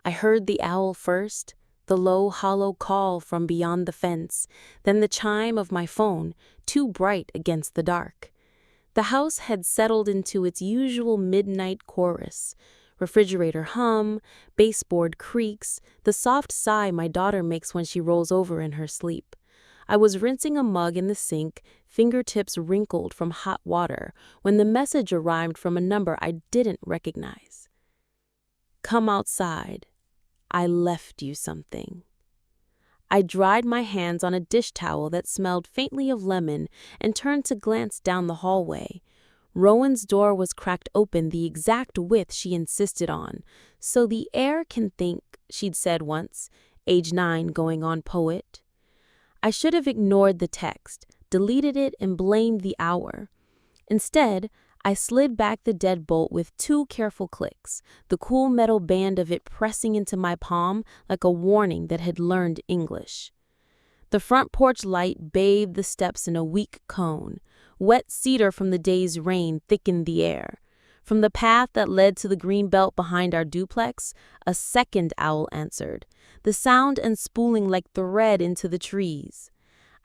I heard the owl first, the low, hollow call from beyond the fence, then the chime of my phone, too bright against the dark. The house had settled into its usual midnight chorus. Refrigerator hum, baseboard creaks, the soft sigh my daughter makes when she rolls over in her sleep. I was rinsing a mug in the sink, fingertips wrinkled from hot water, when the message arrived from a number I didn't recognize. Come outside. I left you something. I dried my hands on a dish towel that smelled faintly of lemon and turned to glance down the hallway. Rowan's door was cracked open the exact width she insisted on, so the air can think, she'd said once, age 9 going on poet. I should have ignored the text, deleted it, and blamed the hour. Instead, I slid back the deadbolt with 2 careful clicks, the cool metal band of it pressing into my palm like a warning that had learned English. The front porch light bathed the steps in a weak cone. Wet cedar from the day's rain thickened the air. From the path that led to the green belt behind our duplex, a second owl answered, the sound unspooling like thread into the trees.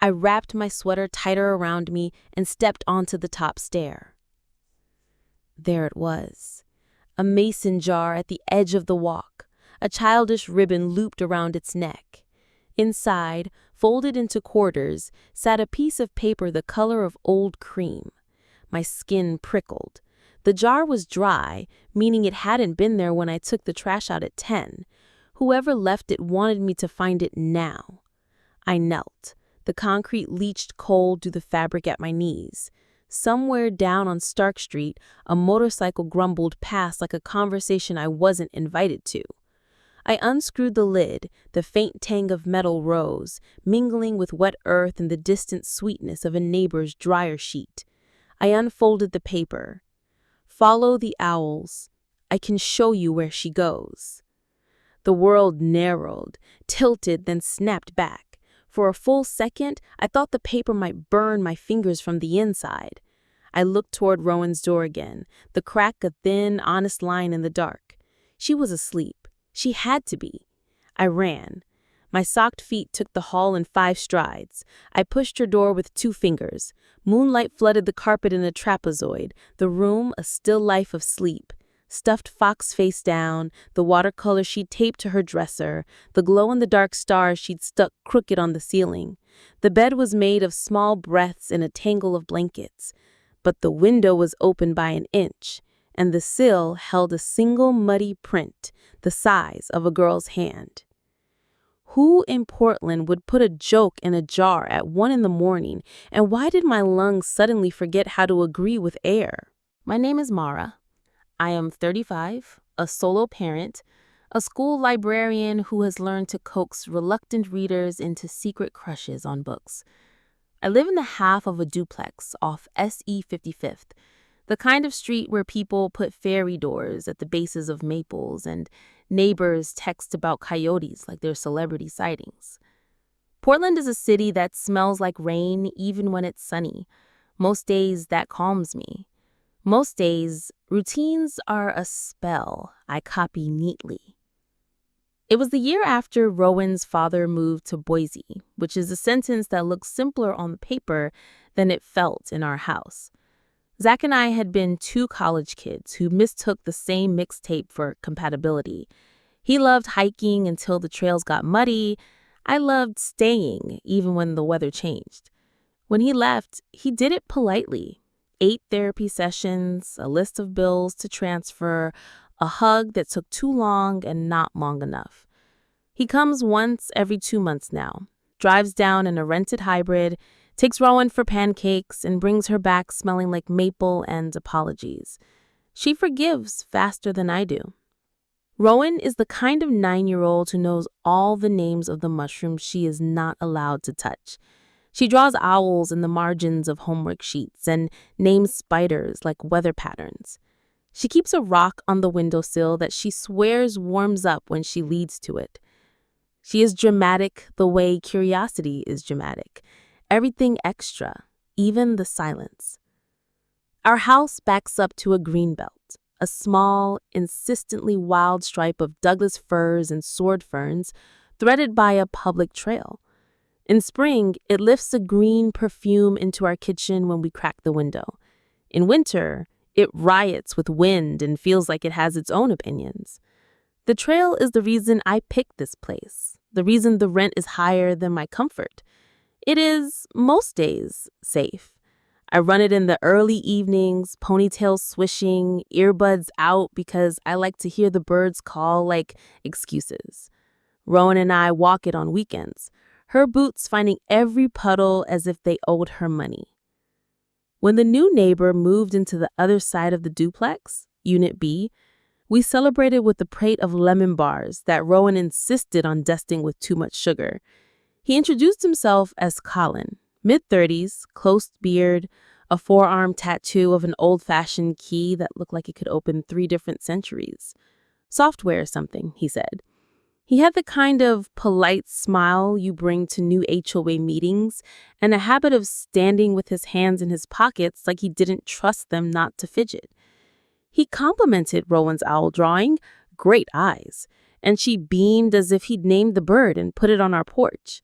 I wrapped my sweater tighter around me and stepped onto the top stair. There it was, a mason jar at the edge of the walk, a childish ribbon looped around its neck. Inside, folded into quarters, sat a piece of paper the color of old cream. My skin prickled. The jar was dry, meaning it hadn't been there when I took the trash out at 10. Whoever left it wanted me to find it now. I knelt. The concrete leached cold through the fabric at my knees. Somewhere down on Stark Street, a motorcycle grumbled past like a conversation I wasn't invited to. I unscrewed the lid, the faint tang of metal rose, mingling with wet earth and the distant sweetness of a neighbor's dryer sheet. I unfolded the paper. Follow the owls. I can show you where she goes. The world narrowed, tilted, then snapped back. For a full second, I thought the paper might burn my fingers from the inside. I looked toward Rowan's door again, the crack a thin, honest line in the dark. She was asleep. She had to be. I ran. My socked feet took the hall in 5 strides. I pushed her door with 2 fingers. Moonlight flooded the carpet in a trapezoid, the room a still life of sleep. Stuffed fox face down, the watercolor she'd taped to her dresser, the glow-in-the-dark stars she'd stuck crooked on the ceiling. The bed was made of small breaths in a tangle of blankets. But the window was open by an inch, and the sill held a single muddy print, the size of a girl's hand. Who in Portland would put a joke in a jar at 1 a.m, and why did my lungs suddenly forget how to agree with air? My name is Mara. I am 35, a solo parent, a school librarian who has learned to coax reluctant readers into secret crushes on books. I live in the half of a duplex off SE 55th, the kind of street where people put fairy doors at the bases of maples and neighbors text about coyotes like they're celebrity sightings. Portland is a city that smells like rain even when it's sunny. Most days that calms me. Most days, routines are a spell I copy neatly. It was the year after Rowan's father moved to Boise, which is a sentence that looks simpler on paper than it felt in our house. Zach and I had been 2 college kids who mistook the same mixtape for compatibility. He loved hiking until the trails got muddy. I loved staying even when the weather changed. When he left, he did it politely. 8 therapy sessions, a list of bills to transfer, a hug that took too long and not long enough. He comes once every 2 months now, drives down in a rented hybrid, takes Rowan for pancakes, and brings her back smelling like maple and apologies. She forgives faster than I do. Rowan is the kind of 9-year-old who knows all the names of the mushrooms she is not allowed to touch. She draws owls in the margins of homework sheets and names spiders like weather patterns. She keeps a rock on the windowsill that she swears warms up when she leads to it. She is dramatic the way curiosity is dramatic. Everything extra, even the silence. Our house backs up to a green belt, a small, insistently wild stripe of Douglas firs and sword ferns threaded by a public trail. In spring, it lifts a green perfume into our kitchen when we crack the window. In winter, it riots with wind and feels like it has its own opinions. The trail is the reason I picked this place, the reason the rent is higher than my comfort. It is, most days, safe. I run it in the early evenings, ponytails swishing, earbuds out because I like to hear the birds call like excuses. Rowan and I walk it on weekends, her boots finding every puddle as if they owed her money. When the new neighbor moved into the other side of the duplex, Unit B, we celebrated with a plate of lemon bars that Rowan insisted on dusting with too much sugar. He introduced himself as Colin, mid-30s, close beard, a forearm tattoo of an old-fashioned key that looked like it could open 3 different centuries. Software or something, he said. He had the kind of polite smile you bring to new HOA meetings and a habit of standing with his hands in his pockets like he didn't trust them not to fidget. He complimented Rowan's owl drawing, great eyes, and she beamed as if he'd named the bird and put it on our porch.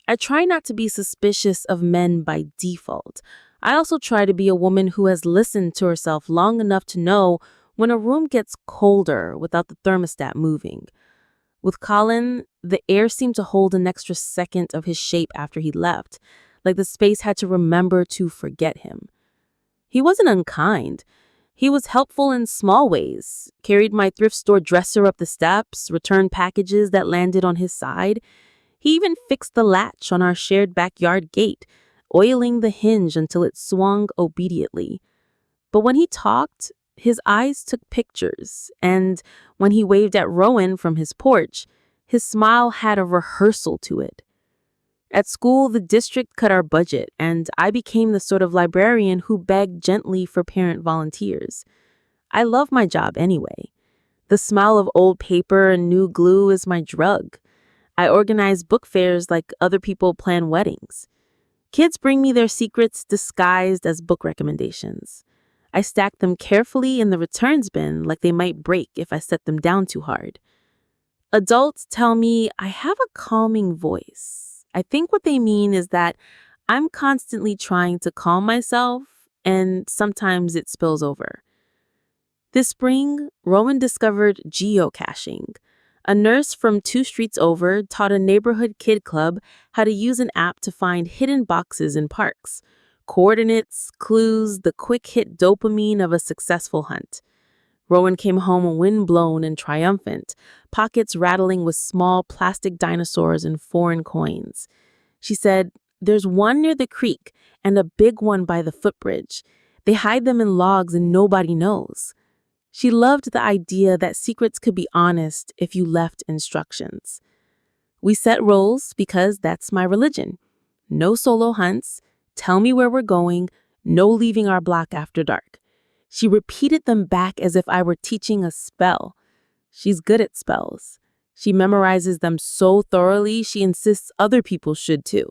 I try not to be suspicious of men by default. I also try to be a woman who has listened to herself long enough to know when a room gets colder without the thermostat moving. With Colin, the air seemed to hold an extra second of his shape after he left, like the space had to remember to forget him. He wasn't unkind. He was helpful in small ways, carried my thrift store dresser up the steps, returned packages that landed on his side. He even fixed the latch on our shared backyard gate, oiling the hinge until it swung obediently. But when he talked, his eyes took pictures, and when he waved at Rowan from his porch, his smile had a rehearsal to it. At school, the district cut our budget, and I became the sort of librarian who begged gently for parent volunteers. I love my job anyway. The smell of old paper and new glue is my drug. I organize book fairs like other people plan weddings. Kids bring me their secrets disguised as book recommendations. I stack them carefully in the returns bin like they might break if I set them down too hard. Adults tell me I have a calming voice. I think what they mean is that I'm constantly trying to calm myself, and sometimes it spills over. This spring, Rowan discovered geocaching. A nurse from 2 streets over taught a neighborhood kid club how to use an app to find hidden boxes in parks. Coordinates, clues, the quick hit dopamine of a successful hunt. Rowan came home windblown and triumphant, pockets rattling with small plastic dinosaurs and foreign coins. She said, "There's one near the creek and a big one by the footbridge. They hide them in logs and nobody knows." She loved the idea that secrets could be honest if you left instructions. We set rules because that's my religion. No solo hunts, tell me where we're going, no leaving our block after dark. She repeated them back as if I were teaching a spell. She's good at spells. She memorizes them so thoroughly, she insists other people should too.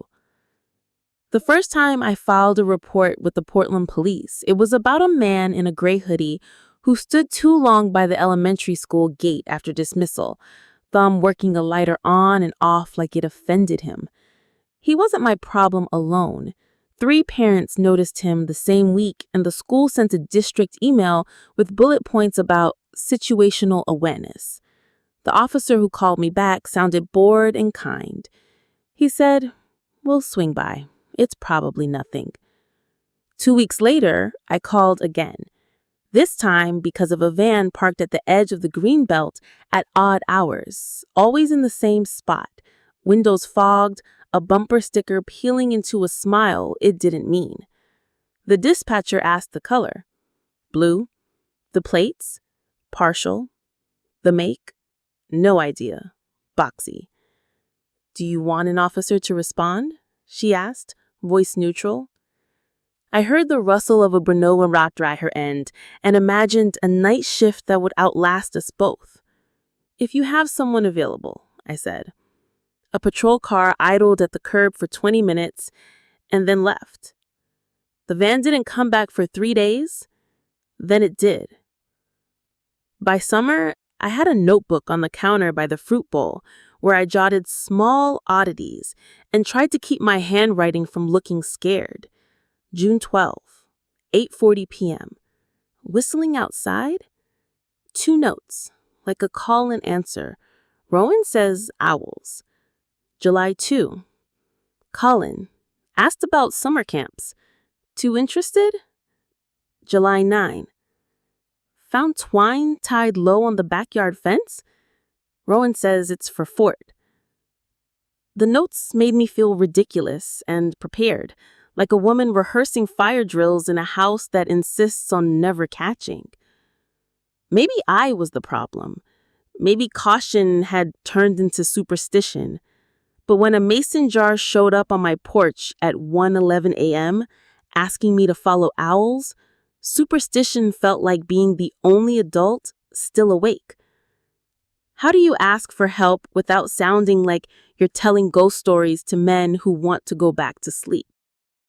The first time I filed a report with the Portland police, it was about a man in a gray hoodie who stood too long by the elementary school gate after dismissal, thumb working a lighter on and off like it offended him. He wasn't my problem alone. 3 parents noticed him the same week, and the school sent a district email with bullet points about situational awareness. The officer who called me back sounded bored and kind. He said, "We'll swing by. It's probably nothing." 2 weeks later, I called again. This time because of a van parked at the edge of the greenbelt at odd hours, always in the same spot, windows fogged, a bumper sticker peeling into a smile it didn't mean. The dispatcher asked the color. Blue. The plates? Partial. The make? No idea. Boxy. "Do you want an officer to respond?" she asked, voice neutral. I heard the rustle of a granola wrapped around her end and imagined a night shift that would outlast us both. "If you have someone available," I said. A patrol car idled at the curb for 20 minutes and then left. The van didn't come back for 3 days. Then it did. By summer, I had a notebook on the counter by the fruit bowl where I jotted small oddities and tried to keep my handwriting from looking scared. June 12th, 8:40 p.m. Whistling outside? 2 notes, like a call and answer. Rowan says owls. July 2. Colin. Asked about summer camps. Too interested? July 9. Found twine tied low on the backyard fence? Rowan says it's for Fort. The notes made me feel ridiculous and prepared, like a woman rehearsing fire drills in a house that insists on never catching. Maybe I was the problem. Maybe caution had turned into superstition. But when a mason jar showed up on my porch at 1:11 a.m., asking me to follow owls, superstition felt like being the only adult still awake. How do you ask for help without sounding like you're telling ghost stories to men who want to go back to sleep?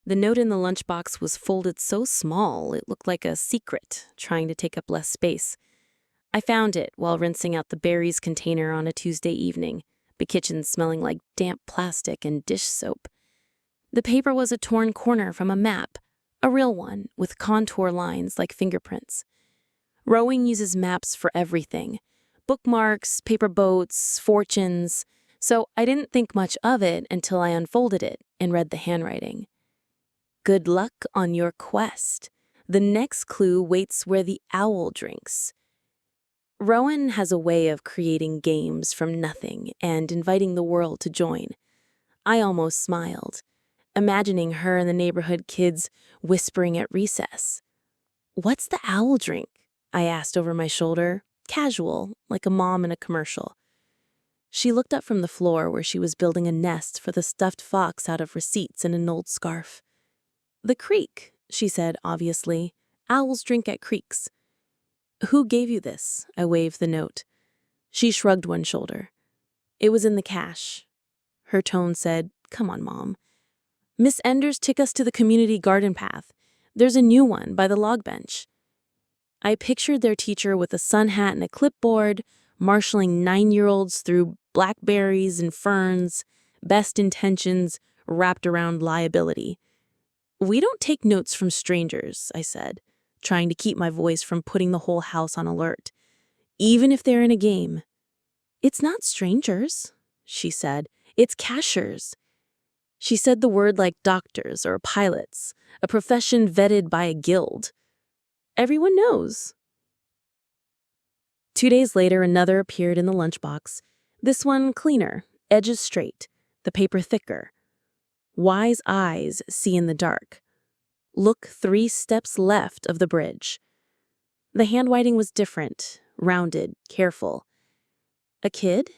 The note in the lunchbox was folded so small it looked like a secret, trying to take up less space. I found it while rinsing out the berries container on a Tuesday evening, the kitchen smelling like damp plastic and dish soap. The paper was a torn corner from a map, a real one with contour lines like fingerprints. Rowing uses maps for everything. Bookmarks, paper boats, fortunes. So I didn't think much of it until I unfolded it and read the handwriting. Good luck on your quest. The next clue waits where the owl drinks. Rowan has a way of creating games from nothing and inviting the world to join. I almost smiled, imagining her and the neighborhood kids whispering at recess. "What's the owl drink?" I asked over my shoulder, casual, like a mom in a commercial. She looked up from the floor where she was building a nest for the stuffed fox out of receipts and an old scarf. "The creek," she said obviously. "Owls drink at creeks." "Who gave you this?" I waved the note. She shrugged one shoulder. "It was in the cache." Her tone said, "Come on, Mom. Miss Enders took us to the community garden path. There's a new one by the log bench." I pictured their teacher with a sun hat and a clipboard, marshaling 9-year-olds through blackberries and ferns, best intentions wrapped around liability. "We don't take notes from strangers," I said, trying to keep my voice from putting the whole house on alert. "Even if they're in a game." "It's not strangers," she said. "It's cashers." She said the word like doctors or pilots, a profession vetted by a guild. Everyone knows. 2 days later, another appeared in the lunchbox. This one cleaner, edges straight, the paper thicker. Wise eyes see in the dark. Look 3 steps left of the bridge. The handwriting was different, rounded, careful. A kid?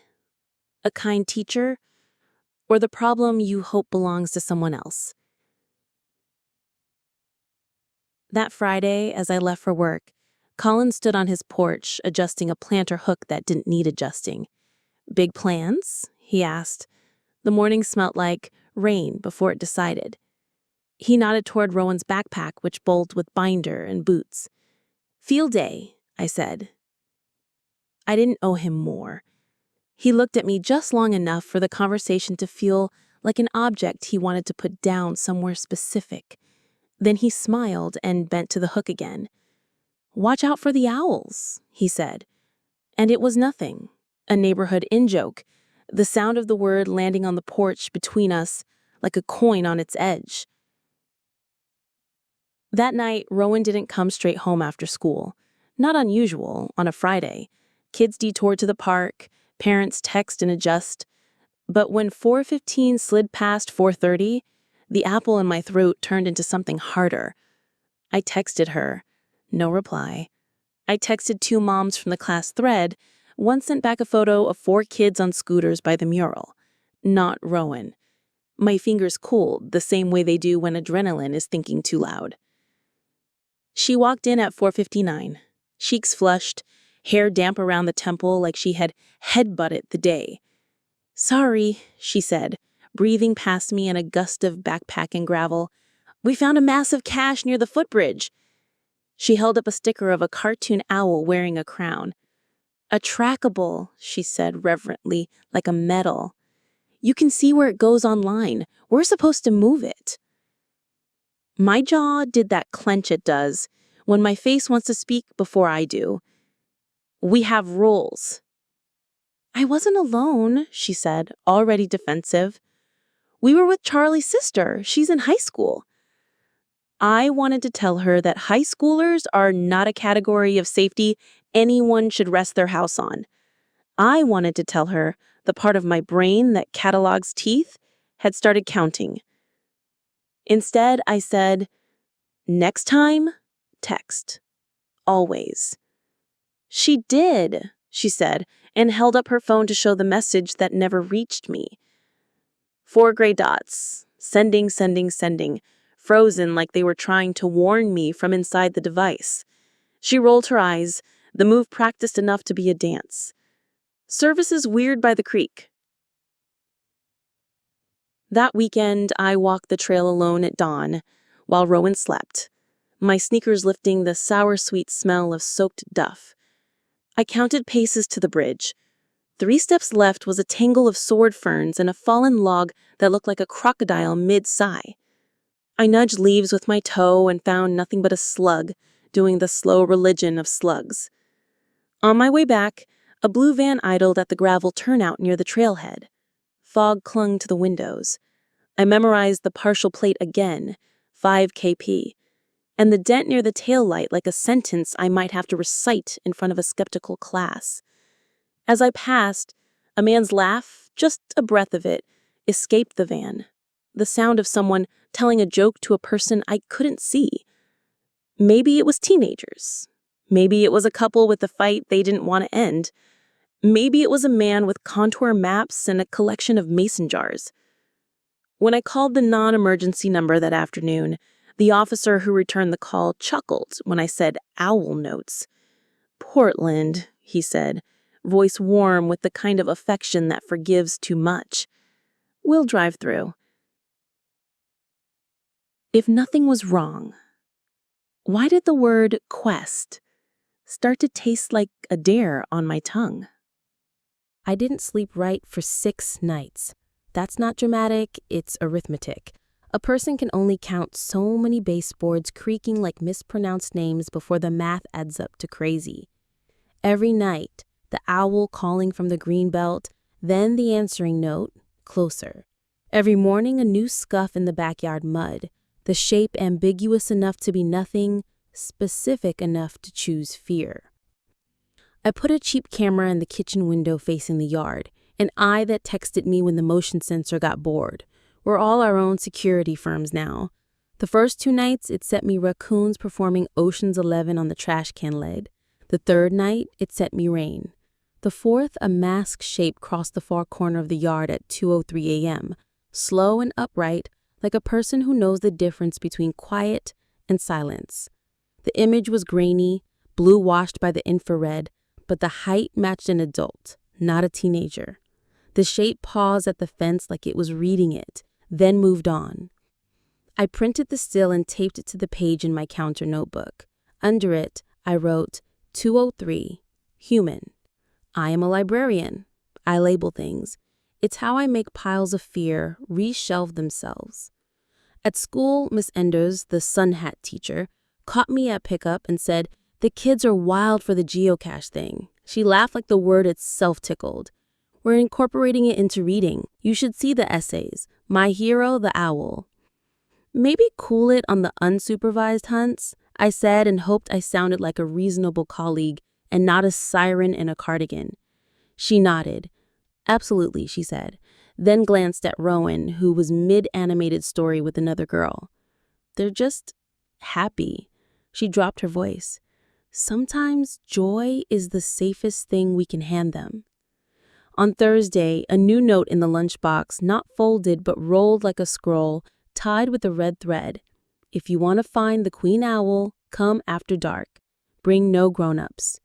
A kind teacher? Or the problem you hope belongs to someone else? That Friday, as I left for work, Colin stood on his porch adjusting a planter hook that didn't need adjusting. "Big plans?" he asked. The morning smelt like rain before it decided. He nodded toward Rowan's backpack, which bulged with binder and boots. "Field day," I said. I didn't owe him more. He looked at me just long enough for the conversation to feel like an object he wanted to put down somewhere specific. Then he smiled and bent to the hook again. "Watch out for the owls," he said. And it was nothing, a neighborhood in-joke, the sound of the word landing on the porch between us like a coin on its edge. That night, Rowan didn't come straight home after school. Not unusual, on a Friday. Kids detoured to the park, parents text and adjust. But when 4:15 slid past 4:30, the apple in my throat turned into something harder. I texted her. No reply. I texted 2 moms from the class thread. One sent back a photo of 4 kids on scooters by the mural. Not Rowan. My fingers cooled the same way they do when adrenaline is thinking too loud. She walked in at 4:59, cheeks flushed, hair damp around the temple like she had headbutted the day. "Sorry," she said, breathing past me in a gust of backpack and gravel. "We found a massive cache near the footbridge." She held up a sticker of a cartoon owl wearing a crown. A trackable, she said reverently, like a medal. You can see where it goes online. We're supposed to move it. My jaw did that clench it does when my face wants to speak before I do. We have rules. I wasn't alone, she said, already defensive. We were with Charlie's sister. She's in high school. I wanted to tell her that high schoolers are not a category of safety anyone should rest their house on. I wanted to tell her the part of my brain that catalogs teeth had started counting. Instead, I said, next time, text. Always. She did, she said, and held up her phone to show the message that never reached me. 4 gray dots. Sending, sending, sending. Frozen like they were trying to warn me from inside the device. She rolled her eyes, the move practiced enough to be a dance. Services weird by the creek. That weekend, I walked the trail alone at dawn, while Rowan slept, my sneakers lifting the sour-sweet smell of soaked duff. I counted paces to the bridge. 3 steps left was a tangle of sword ferns and a fallen log that looked like a crocodile mid-sigh. I nudged leaves with my toe and found nothing but a slug, doing the slow religion of slugs. On my way back, a blue van idled at the gravel turnout near the trailhead. Fog clung to the windows. I memorized the partial plate again, 5 kp, and the dent near the taillight like a sentence I might have to recite in front of a skeptical class. As I passed, a man's laugh, just a breath of it, escaped the van. The sound of someone telling a joke to a person I couldn't see. Maybe it was teenagers. Maybe it was a couple with a fight they didn't want to end. Maybe it was a man with contour maps and a collection of mason jars. When I called the non-emergency number that afternoon, the officer who returned the call chuckled when I said owl notes. "Portland," he said, voice warm with the kind of affection that forgives too much. "We'll drive through." If nothing was wrong, why did the word quest start to taste like a dare on my tongue? I didn't sleep right for 6 nights. That's not dramatic, it's arithmetic. A person can only count so many baseboards creaking like mispronounced names before the math adds up to crazy. Every night, the owl calling from the green belt, then the answering note, closer. Every morning, a new scuff in the backyard mud, the shape ambiguous enough to be nothing, specific enough to choose fear. I put a cheap camera in the kitchen window facing the yard, an eye that texted me when the motion sensor got bored. We're all our own security firms now. The first 2 nights, it set me raccoons performing Ocean's 11 on the trash can lid. The 3rd night, it set me rain. The 4th, a masked shape crossed the far corner of the yard at 2:03 a.m., slow and upright, like a person who knows the difference between quiet and silence. The image was grainy, blue washed by the infrared, but the height matched an adult, not a teenager. The shape paused at the fence like it was reading it, then moved on. I printed the still and taped it to the page in my counter notebook. Under it, I wrote, 203, human. I am a librarian. I label things. It's how I make piles of fear reshelve themselves. At school, Miss Enders, the sun hat teacher, caught me at pickup and said, "The kids are wild for the geocache thing." She laughed like the word itself tickled. "We're incorporating it into reading. You should see the essays. My hero, the owl." "Maybe cool it on the unsupervised hunts," I said, and hoped I sounded like a reasonable colleague and not a siren in a cardigan. She nodded. "Absolutely," she said, then glanced at Rowan, who was mid-animated story with another girl. "They're just happy." She dropped her voice. "Sometimes joy is the safest thing we can hand them." On Thursday, a new note in the lunchbox, not folded but rolled like a scroll, tied with a red thread. "If you want to find the queen owl, come after dark. Bring no grown-ups."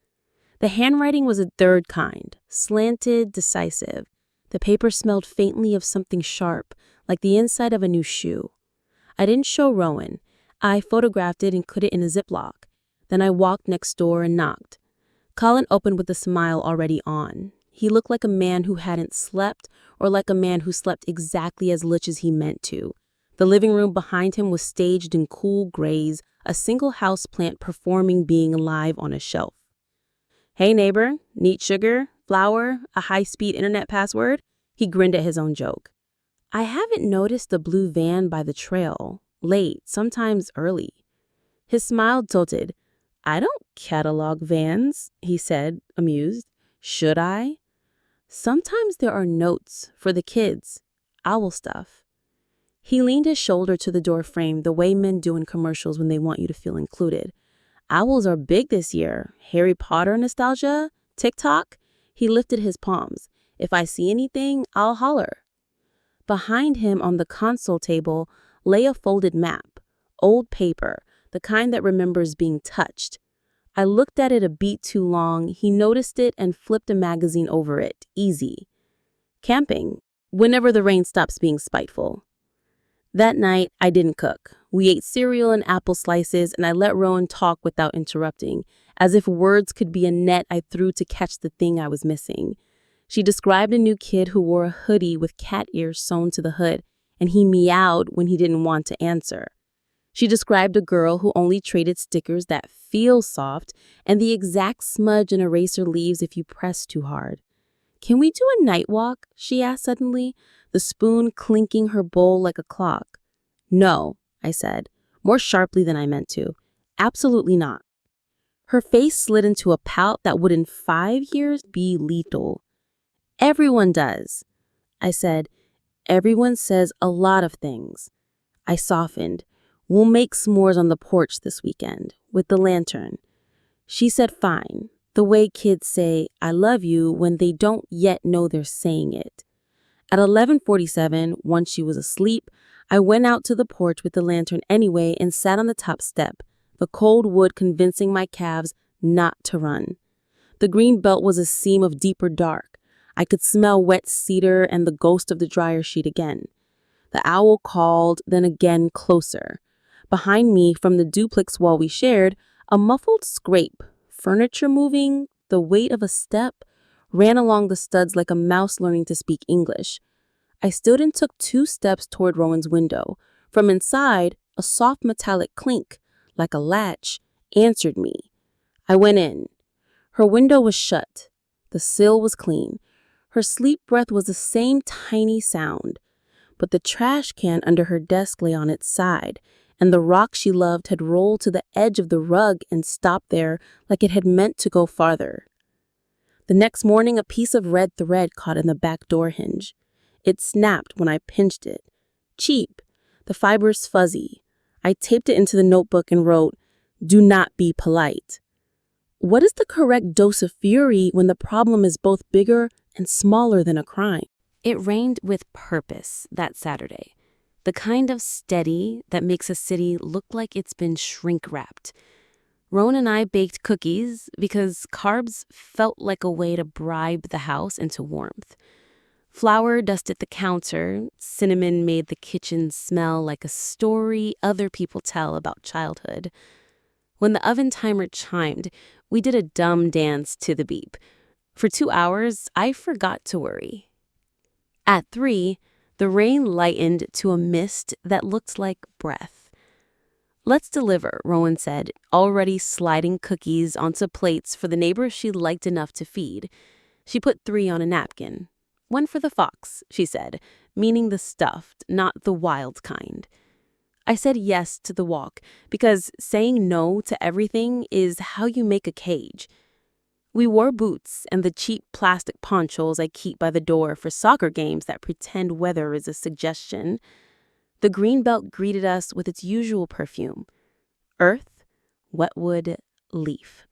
The handwriting was a 3rd kind, slanted, decisive. The paper smelled faintly of something sharp, like the inside of a new shoe. I didn't show Rowan. I photographed it and put it in a Ziploc. Then I walked next door and knocked. Colin opened with a smile already on. He looked like a man who hadn't slept, or like a man who slept exactly as much as he meant to. The living room behind him was staged in cool grays, a single houseplant performing being alive on a shelf. "Hey neighbor, need sugar, flour, a high-speed internet password?" He grinned at his own joke. "I haven't noticed the blue van by the trail. Late, sometimes early." His smile tilted. "I don't catalog vans," he said, amused. "Should I?" "Sometimes there are notes for the kids. Owl stuff." He leaned his shoulder to the door frame the way men do in commercials when they want you to feel included. "Owls are big this year. Harry Potter nostalgia? TikTok?" He lifted his palms. "If I see anything, I'll holler." Behind him on the console table lay a folded map, old paper, the kind that remembers being touched. I looked at it a beat too long. He noticed it and flipped a magazine over it. Easy. Camping, whenever the rain stops being spiteful. That night, I didn't cook. We ate cereal and apple slices, and I let Rowan talk without interrupting, as if words could be a net I threw to catch the thing I was missing. She described a new kid who wore a hoodie with cat ears sewn to the hood, and he meowed when he didn't want to answer. She described a girl who only traded stickers that feel soft and the exact smudge an eraser leaves if you press too hard. "Can we do a night walk?" she asked suddenly, the spoon clinking her bowl like a clock. "No," I said, more sharply than I meant to. "Absolutely not." Her face slid into a pout that would in 5 years be lethal. "Everyone does." I said, "Everyone says a lot of things." I softened. "We'll make s'mores on the porch this weekend, with the lantern." She said fine, the way kids say "I love you" when they don't yet know they're saying it. At 11:47, once she was asleep, I went out to the porch with the lantern anyway and sat on the top step, the cold wood convincing my calves not to run. The green belt was a seam of deeper dark. I could smell wet cedar and the ghost of the dryer sheet again. The owl called, then again closer. Behind me, from the duplex wall we shared, a muffled scrape, furniture moving, the weight of a step, ran along the studs like a mouse learning to speak English. I stood and took 2 steps toward Rowan's window. From inside, a soft metallic clink, like a latch, answered me. I went in. Her window was shut. The sill was clean. Her sleep breath was the same tiny sound. But the trash can under her desk lay on its side, and the rock she loved had rolled to the edge of the rug and stopped there like it had meant to go farther. The next morning, a piece of red thread caught in the back door hinge. It snapped when I pinched it. Cheap. The fibers fuzzy. I taped it into the notebook and wrote, "Do not be polite." What is the correct dose of fury when the problem is both bigger and smaller than a crime? It rained with purpose that Saturday. The kind of steady that makes a city look like it's been shrink-wrapped. Rowan and I baked cookies because carbs felt like a way to bribe the house into warmth. Flour dusted the counter, cinnamon made the kitchen smell like a story other people tell about childhood. When the oven timer chimed, we did a dumb dance to the beep. For 2 hours, I forgot to worry. At 3, the rain lightened to a mist that looked like breath. "Let's deliver," Rowan said, already sliding cookies onto plates for the neighbor she liked enough to feed. She put 3 on a napkin. "One for the fox," she said, meaning the stuffed, not the wild kind. I said yes to the walk because saying no to everything is how you make a cage. We wore boots and the cheap plastic ponchos I keep by the door for soccer games that pretend weather is a suggestion. The greenbelt greeted us with its usual perfume: earth, wetwood, leaf.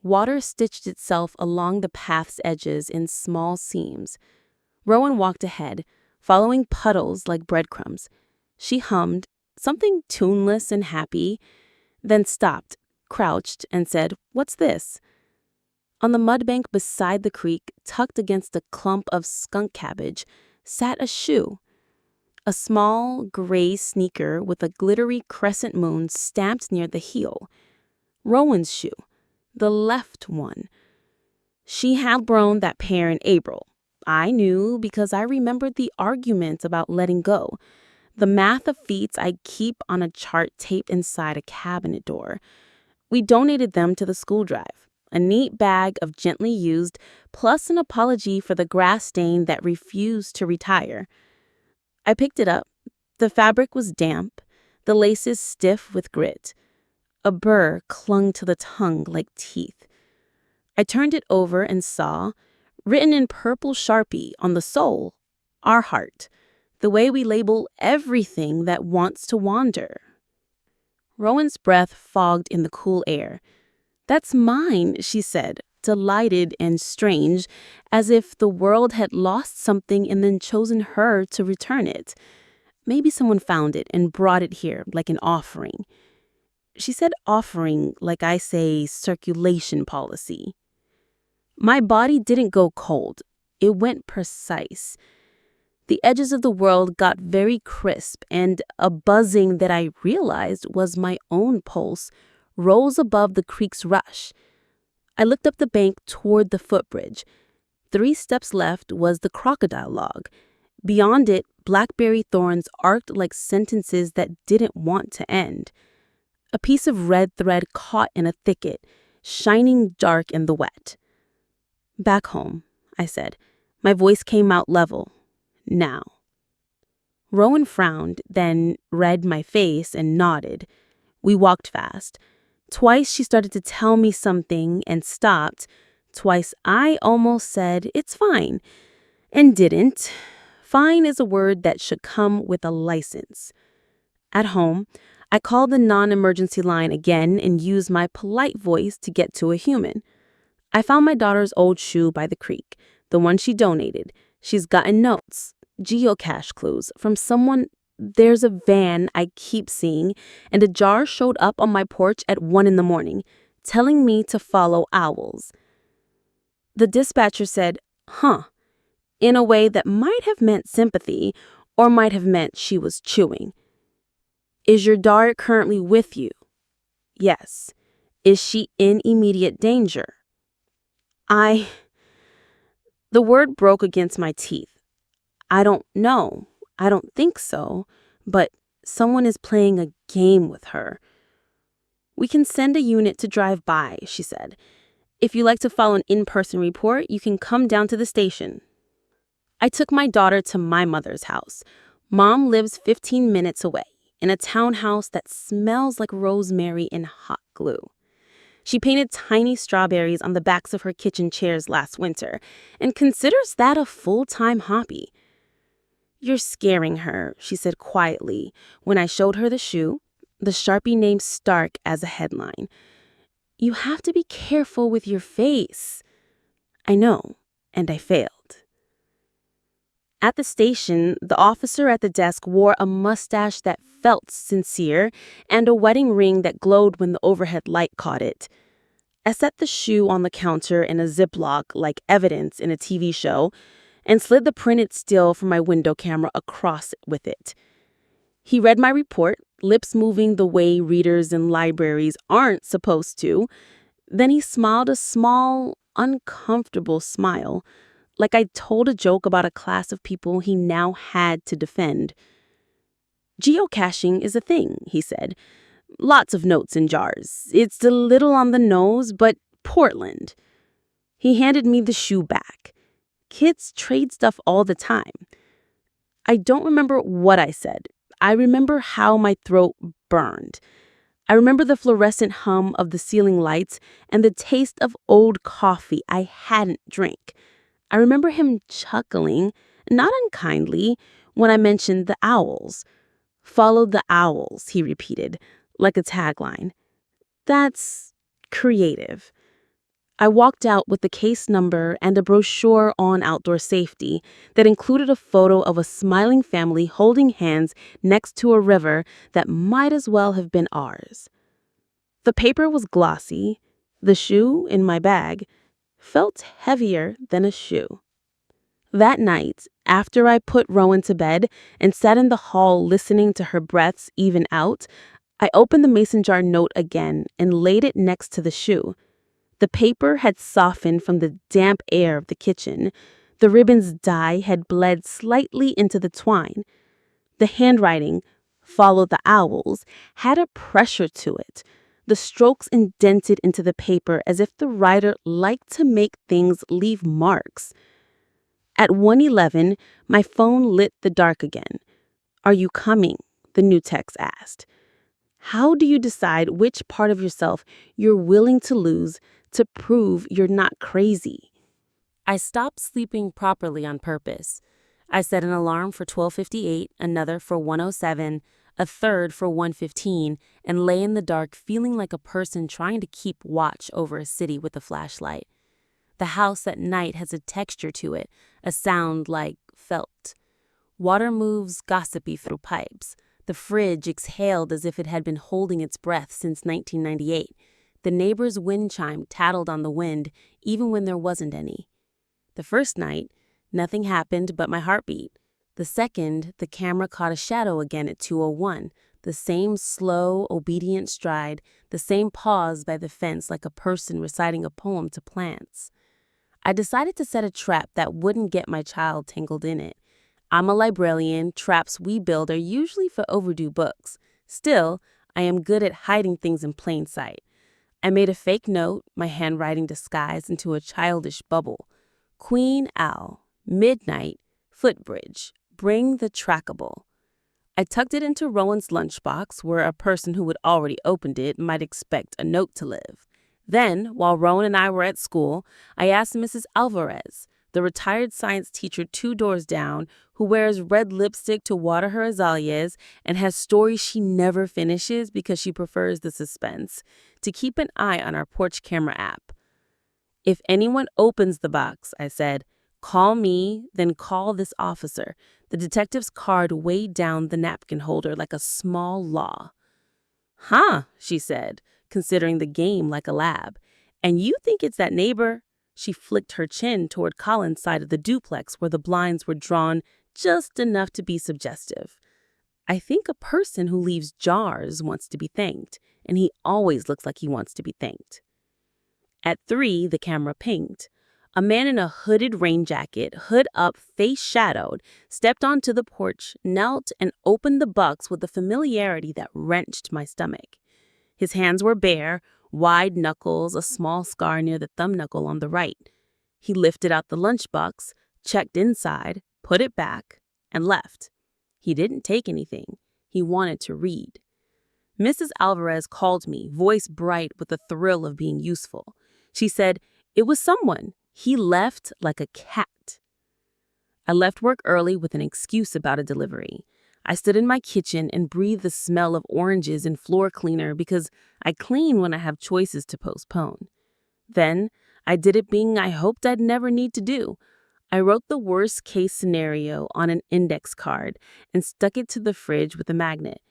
Water stitched itself along the path's edges in small seams. Rowan walked ahead, following puddles like breadcrumbs. She hummed, something tuneless and happy, then stopped, crouched, and said, "What's this?" On the mudbank beside the creek, tucked against a clump of skunk cabbage, sat a shoe. A small, gray sneaker with a glittery crescent moon stamped near the heel. Rowan's shoe. The left one. She had grown that pair in April. I knew because I remembered the arguments about letting go, the math of feet I'd keep on a chart taped inside a cabinet door. We donated them to the school drive, a neat bag of gently used, plus an apology for the grass stain that refused to retire. I picked it up. The fabric was damp, the laces stiff with grit. A burr clung to the tongue like teeth. I turned it over and saw, written in purple Sharpie on the sole, our heart, the way we label everything that wants to wander. Rowan's breath fogged in the cool air. "That's mine," she said, delighted and strange, as if the world had lost something and then chosen her to return it. Maybe someone found it and brought it here like an offering. She said offering like I say circulation policy. My body didn't go cold. It went precise. The edges of the world got very crisp, and a buzzing that I realized was my own pulse rose above the creek's rush. I looked up the bank toward the footbridge. 3 steps left was the crocodile log. Beyond it, blackberry thorns arced like sentences that didn't want to end. A piece of red thread caught in a thicket, shining dark in the wet. "Back home," I said. My voice came out level. "Now." Rowan frowned, then read my face and nodded. We walked fast. Twice she started to tell me something and stopped. Twice I almost said, "It's fine," and didn't. Fine is a word that should come with a license. At home, I called the non-emergency line again and used my polite voice to get to a human. I found my daughter's old shoe by the creek, the one she donated. She's gotten notes, geocache clues, from someone. There's a van I keep seeing, and a jar showed up on my porch at 1 a.m, telling me to follow owls. The dispatcher said, "Huh," in a way that might have meant sympathy or might have meant she was chewing. "Is your daughter currently with you?" "Yes." "Is she in immediate danger?" The word broke against my teeth. "I don't know. I don't think so. But someone is playing a game with her." "We can send a unit to drive by," she said. "If you like to file an in-person report, you can come down to the station." I took my daughter to my mother's house. Mom lives 15 minutes away, in a townhouse that smells like rosemary and hot glue. She painted tiny strawberries on the backs of her kitchen chairs last winter and considers that a full-time hobby. "You're scaring her," she said quietly when I showed her the shoe, the Sharpie named Stark as a headline. "You have to be careful with your face." I know, and I failed. At the station, the officer at the desk wore a mustache that felt sincere and a wedding ring that glowed when the overhead light caught it. I set the shoe on the counter in a Ziploc like evidence in a TV show and slid the printed still from my window camera across with it. He read my report, lips moving the way readers in libraries aren't supposed to. Then he smiled a small, uncomfortable smile, like I'd told a joke about a class of people he now had to defend. "Geocaching is a thing," he said. "Lots of notes in jars. It's a little on the nose, but Portland." He handed me the shoe back. Kids trade stuff all the time. I don't remember what I said. I remember how my throat burned. I remember the fluorescent hum of the ceiling lights and the taste of old coffee I hadn't drank. I remember him chuckling, not unkindly, when I mentioned the owls. "Follow the owls," he repeated, like a tagline. "That's creative." I walked out with the case number and a brochure on outdoor safety that included a photo of a smiling family holding hands next to a river that might as well have been ours. The paper was glossy. The shoe in my bag felt heavier than a shoe. That night, after I put Rowan to bed and sat in the hall listening to her breaths even out, I opened the mason jar note again and laid it next to the shoe. The paper had softened from the damp air of the kitchen. The ribbon's dye had bled slightly into the twine. The handwriting, "Follow the owls," had a pressure to it. The strokes indented into the paper as if the writer liked to make things leave marks. At 1:11, my phone lit the dark again. "Are you coming?" the new text asked. How do you decide which part of yourself you're willing to lose to prove you're not crazy? I stopped sleeping properly on purpose. I set an alarm for 12:58, another for 1:07, a third for 1:15, and lay in the dark feeling like a person trying to keep watch over a city with a flashlight. The house at night has a texture to it, a sound like felt. Water moves gossipy through pipes. The fridge exhaled as if it had been holding its breath since 1998. The neighbor's wind chime tattled on the wind, even when there wasn't any. The first night, nothing happened but my heartbeat. The second, the camera caught a shadow again at 2:01. The same slow, obedient stride, the same pause by the fence like a person reciting a poem to plants. I decided to set a trap that wouldn't get my child tangled in it. I'm a librarian. Traps we build are usually for overdue books. Still, I am good at hiding things in plain sight. I made a fake note, my handwriting disguised into a childish bubble. Queen Owl, midnight, footbridge, bring the trackable. I tucked it into Rowan's lunchbox, where a person who had already opened it might expect a note to live. Then, while Rowan and I were at school, I asked Mrs. Alvarez, the retired science teacher 2 doors down, who wears red lipstick to water her azaleas and has stories she never finishes because she prefers the suspense, to keep an eye on our porch camera app. If anyone opens the box, I said, call me, then call this officer. The detective's card weighed down the napkin holder like a small law. Huh, she said, considering the game like a lab. And you think it's that neighbor? She flicked her chin toward Colin's side of the duplex where the blinds were drawn just enough to be suggestive. I think a person who leaves jars wants to be thanked, and he always looks like he wants to be thanked. At 3, the camera pinged. A man in a hooded rain jacket, hood up, face shadowed, stepped onto the porch, knelt, and opened the box with a familiarity that wrenched my stomach. His hands were bare, wide knuckles, a small scar near the thumb knuckle on the right. He lifted out the lunchbox, checked inside, put it back, and left. He didn't take anything. He wanted to read. Mrs. Alvarez called me, voice bright with the thrill of being useful. She said, "It was someone. He left like a cat." I left work early with an excuse about a delivery. I stood in my kitchen and breathed the smell of oranges and floor cleaner because I clean when I have choices to postpone. Then I did a thing I hoped I'd never need to do. I wrote the worst case scenario on an index card and stuck it to the fridge with a magnet.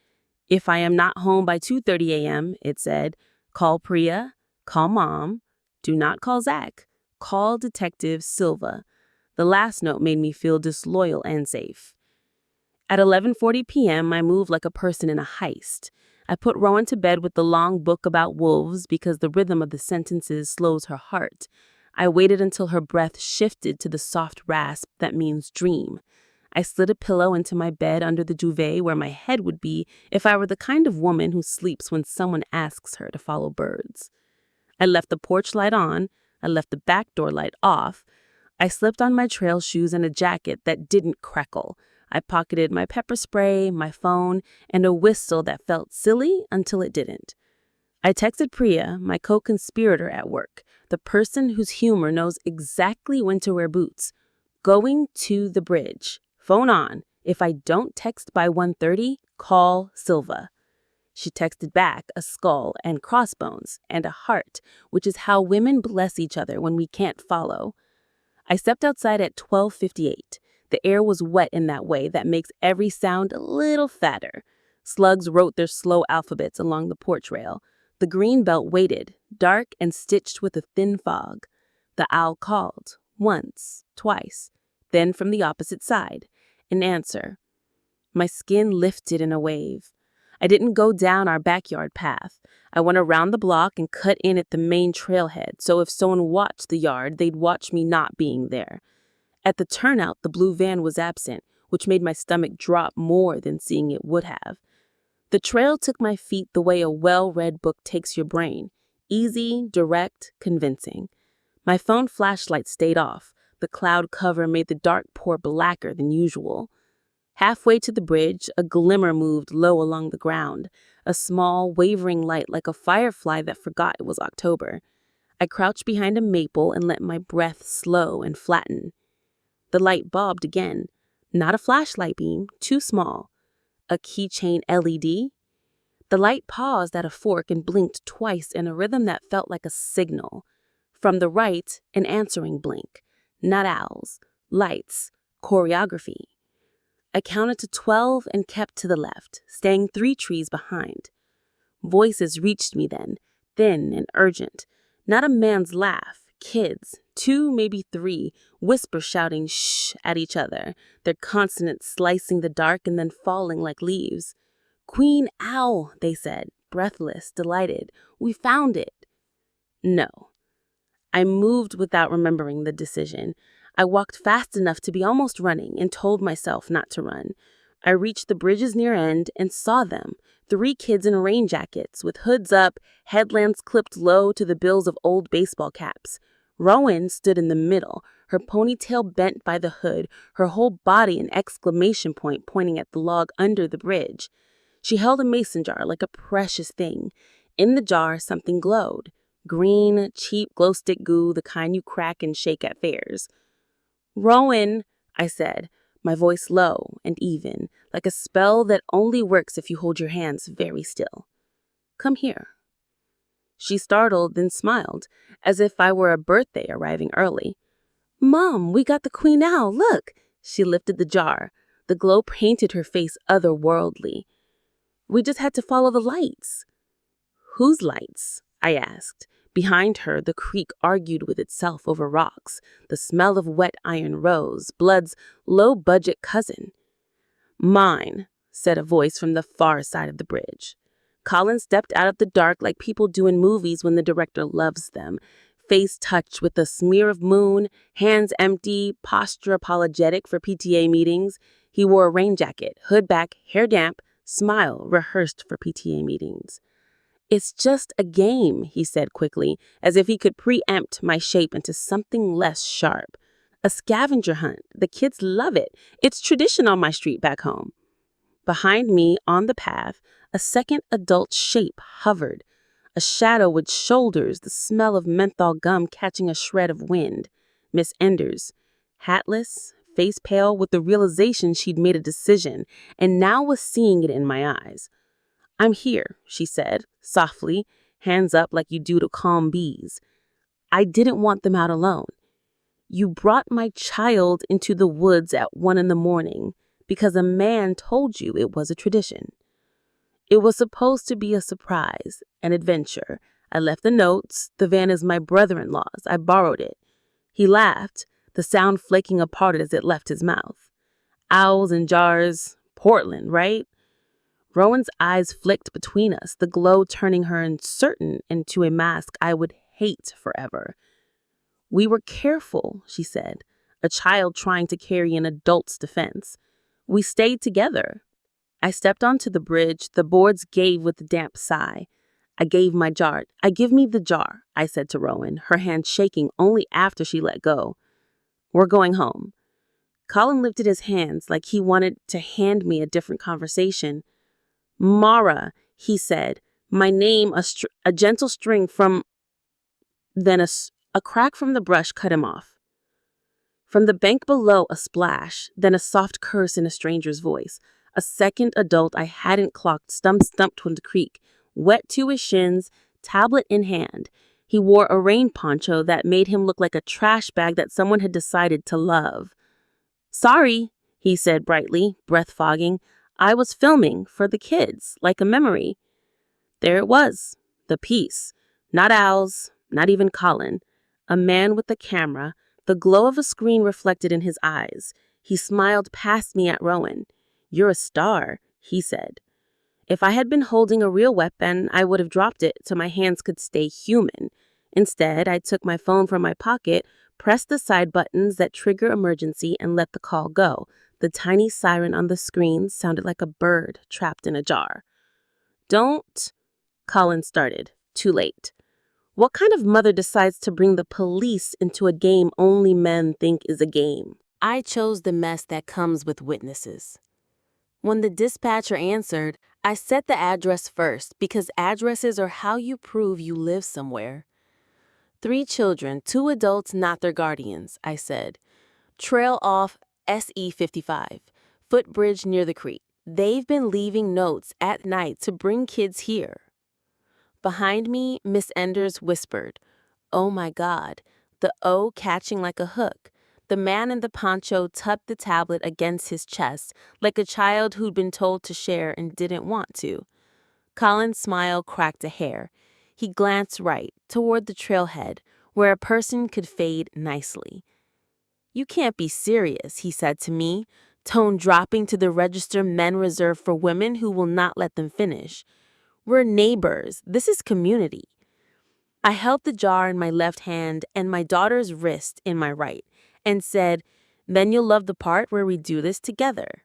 If I am not home by 2:30 a.m., it said, call Priya, call Mom, do not call Zach, call Detective Silva. The last note made me feel disloyal and safe. At 11:40 p.m., I moved like a person in a heist. I put Rowan to bed with the long book about wolves because the rhythm of the sentences slows her heart. I waited until her breath shifted to the soft rasp that means dream. I slid a pillow into my bed under the duvet where my head would be if I were the kind of woman who sleeps when someone asks her to follow birds. I left the porch light on. I left the back door light off. I slipped on my trail shoes and a jacket that didn't crackle. I pocketed my pepper spray, my phone, and a whistle that felt silly until it didn't. I texted Priya, my co-conspirator at work, the person whose humor knows exactly when to wear boots. Going to the bridge. Phone on. If I don't text by 1:30, call Silva. She texted back a skull and crossbones and a heart, which is how women bless each other when we can't follow. I stepped outside at 12:58. The air was wet in that way that makes every sound a little fatter. Slugs wrote their slow alphabets along the porch rail. The green belt waited, dark and stitched with a thin fog. The owl called, once, twice, then from the opposite side, an answer. My skin lifted in a wave. I didn't go down our backyard path. I went around the block and cut in at the main trailhead, so if someone watched the yard, they'd watch me not being there. At the turnout, the blue van was absent, which made my stomach drop more than seeing it would have. The trail took my feet the way a well-read book takes your brain. Easy, direct, convincing. My phone flashlight stayed off. The cloud cover made the dark pour blacker than usual. Halfway to the bridge, a glimmer moved low along the ground, a small, wavering light like a firefly that forgot it was October. I crouched behind a maple and let my breath slow and flatten. The light bobbed again. Not a flashlight beam, too small. A keychain LED? The light paused at a fork and blinked twice in a rhythm that felt like a signal. From the right, an answering blink. Not owls, lights, choreography. I counted to 12 and kept to the left, staying 3 trees behind. Voices reached me then, thin and urgent. Not a man's laugh, kids, 2, maybe 3, whispers shouting shh at each other, their consonants slicing the dark and then falling like leaves. "Queen Owl," they said, breathless, delighted. "We found it." No. I moved without remembering the decision. I walked fast enough to be almost running and told myself not to run. I reached the bridge's near end and saw them, 3 kids in rain jackets with hoods up, headlamps clipped low to the bills of old baseball caps. Rowan stood in the middle, her ponytail bent by the hood, her whole body an exclamation point pointing at the log under the bridge. She held a mason jar like a precious thing. In the jar, something glowed. Green, cheap glow stick goo, the kind you crack and shake at fairs. "Rowan," I said, my voice low and even, like a spell that only works if you hold your hands very still. "Come here." She startled, then smiled, as if I were a birthday arriving early. "Mom, we got the Queen Owl, look!" She lifted the jar. The glow painted her face otherworldly. "We just had to follow the lights." "Whose lights?" I asked. Behind her, the creek argued with itself over rocks. The smell of wet iron rose, blood's low-budget cousin. "Mine," said a voice from the far side of the bridge. Colin stepped out of the dark like people do in movies when the director loves them. Face touched with a smear of moon, hands empty, posture apologetic for PTA meetings. He wore a rain jacket, hood back, hair damp, smile rehearsed for PTA meetings. "It's just a game," he said quickly, as if he could preempt my shape into something less sharp. "A scavenger hunt. The kids love it. It's tradition on my street back home." Behind me, on the path, a second adult shape hovered. A shadow with shoulders, the smell of menthol gum catching a shred of wind. Miss Enders. Hatless, face pale, with the realization she'd made a decision, and now was seeing it in my eyes. "I'm here," she said, softly, hands up like you do to calm bees. "I didn't want them out alone. You brought my child into the woods at 1 a.m. because a man told you it was a tradition. It was supposed to be a surprise, an adventure. I left the notes. The van is my brother-in-law's. I borrowed it." He laughed, the sound flaking apart as it left his mouth. "Owls and jars. Portland, right?" Rowan's eyes flicked between us, the glow turning her uncertain into a mask I would hate forever. "We were careful," she said, a child trying to carry an adult's defense. "We stayed together." I stepped onto the bridge. The boards gave with a damp sigh. I gave my jar. "Give me the jar," I said to Rowan, her hand shaking only after she let go. "We're going home." Colin lifted his hands like he wanted to hand me a different conversation. "Mara," he said, my name a gentle string from... Then a crack from the brush cut him off. From the bank below, a splash, then a soft curse in a stranger's voice. A second adult I hadn't clocked stumped toward the creek, wet to his shins, tablet in hand. He wore a rain poncho that made him look like a trash bag that someone had decided to love. "Sorry," he said brightly, breath fogging. "I was filming for the kids, like a memory." There it was, the piece. Not owls, not even Colin. A man with a camera, the glow of a screen reflected in his eyes. He smiled past me at Rowan. "You're a star," he said. If I had been holding a real weapon, I would have dropped it so my hands could stay human. Instead, I took my phone from my pocket, pressed the side buttons that trigger emergency, and let the call go. The tiny siren on the screen sounded like a bird trapped in a jar. Don't, Colin started. Too late. What kind of mother decides to bring the police into a game only men think is a game? I chose the mess that comes with witnesses. When the dispatcher answered, I set the address first because addresses are how you prove you live somewhere. 3 children, 2 adults, not their guardians, I said. Trail off SE 55, footbridge near the creek. They've been leaving notes at night to bring kids here. Behind me, Miss Enders whispered, "Oh my God," the O catching like a hook. The man in the poncho tucked the tablet against his chest, like a child who'd been told to share and didn't want to. Colin's smile cracked a hair. He glanced right, toward the trailhead, where a person could fade nicely. "You can't be serious," he said to me, tone dropping to the register men reserve for women who will not let them finish. "We're neighbors. This is community." I held the jar in my left hand and my daughter's wrist in my right, and said, "Then you'll love the part where we do this together."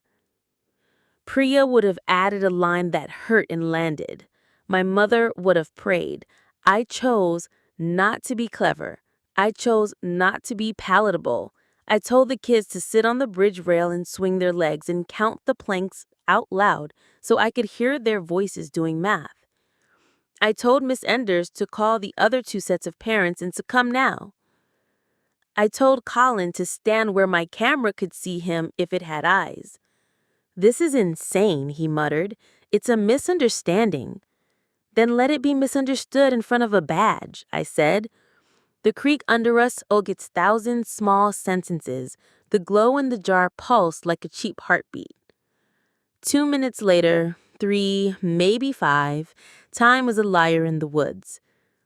Priya would have added a line that hurt and landed. My mother would have prayed. I chose not to be clever. I chose not to be palatable. I told the kids to sit on the bridge rail and swing their legs and count the planks out loud so I could hear their voices doing math. I told Miss Enders to call the other 2 sets of parents and to come now. I told Colin to stand where my camera could see him if it had eyes. "This is insane," he muttered. "It's a misunderstanding." "Then let it be misunderstood in front of a badge," I said. The creek under us owed its 1,000 small sentences. The glow in the jar pulsed like a cheap heartbeat. 2 minutes later, 3, maybe 5, time was a liar in the woods.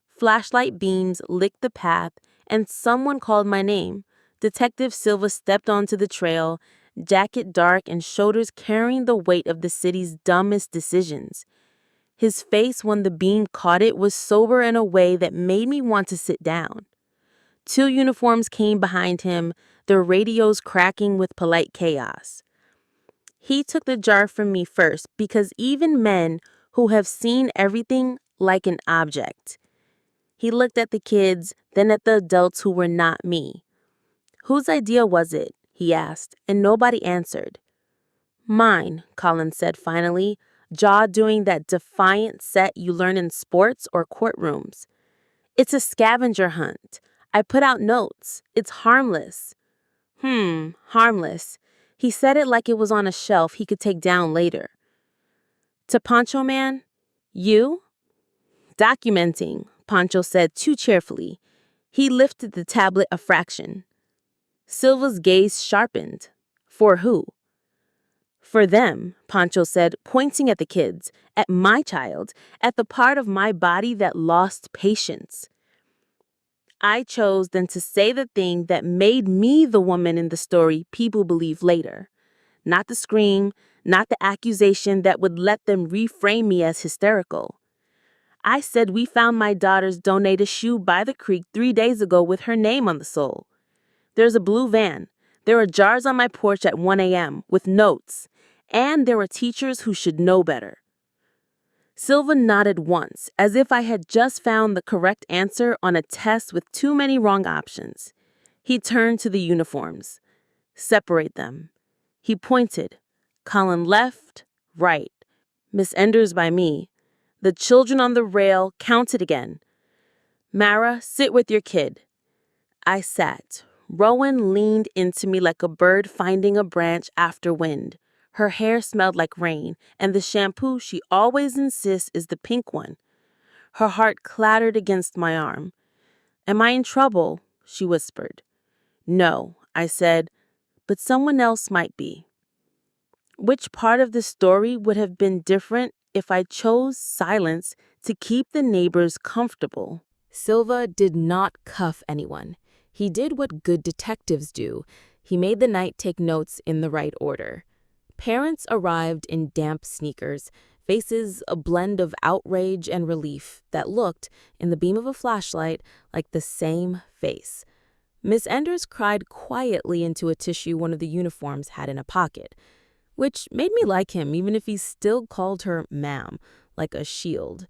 Flashlight beams licked the path, and someone called my name. Detective Silva stepped onto the trail, jacket dark and shoulders carrying the weight of the city's dumbest decisions. His face, when the beam caught it, was sober in a way that made me want to sit down. 2 uniforms came behind him, their radios cracking with polite chaos. He took the jar from me first because even men who have seen everything like an object. He looked at the kids, then at the adults who were not me. "Whose idea was it?" he asked, and nobody answered. "Mine," Colin said finally, jaw doing that defiant set you learn in sports or courtrooms. "It's a scavenger hunt. I put out notes. It's harmless." Harmless. He said it like it was on a shelf he could take down later. To Poncho Man, "You?" "Documenting," Poncho said too cheerfully. He lifted the tablet a fraction. Silva's gaze sharpened. "For who?" "For them," Poncho said, pointing at the kids, at my child, at the part of my body that lost patience. I chose then to say the thing that made me the woman in the story people believe later. Not the scream, not the accusation that would let them reframe me as hysterical. I said we found my daughter's donated shoe by the creek 3 days ago with her name on the sole. There's a blue van. There are jars on my porch at 1 a.m. with notes. And there were teachers who should know better. Silva nodded once, as if I had just found the correct answer on a test with too many wrong options. He turned to the uniforms. "Separate them." He pointed. Colin left, right. Miss Enders by me. The children on the rail counted again. "Mara, sit with your kid." I sat. Rowan leaned into me like a bird finding a branch after wind. Her hair smelled like rain, and the shampoo she always insists is the pink one. Her heart clattered against my arm. "Am I in trouble?" she whispered. "No," I said, "but someone else might be." Which part of the story would have been different if I chose silence to keep the neighbors comfortable? Silva did not cuff anyone. He did what good detectives do. He made the night take notes in the right order. Parents arrived in damp sneakers, faces a blend of outrage and relief that looked, in the beam of a flashlight, like the same face. Miss Enders cried quietly into a tissue one of the uniforms had in a pocket, which made me like him even if he still called her ma'am, like a shield.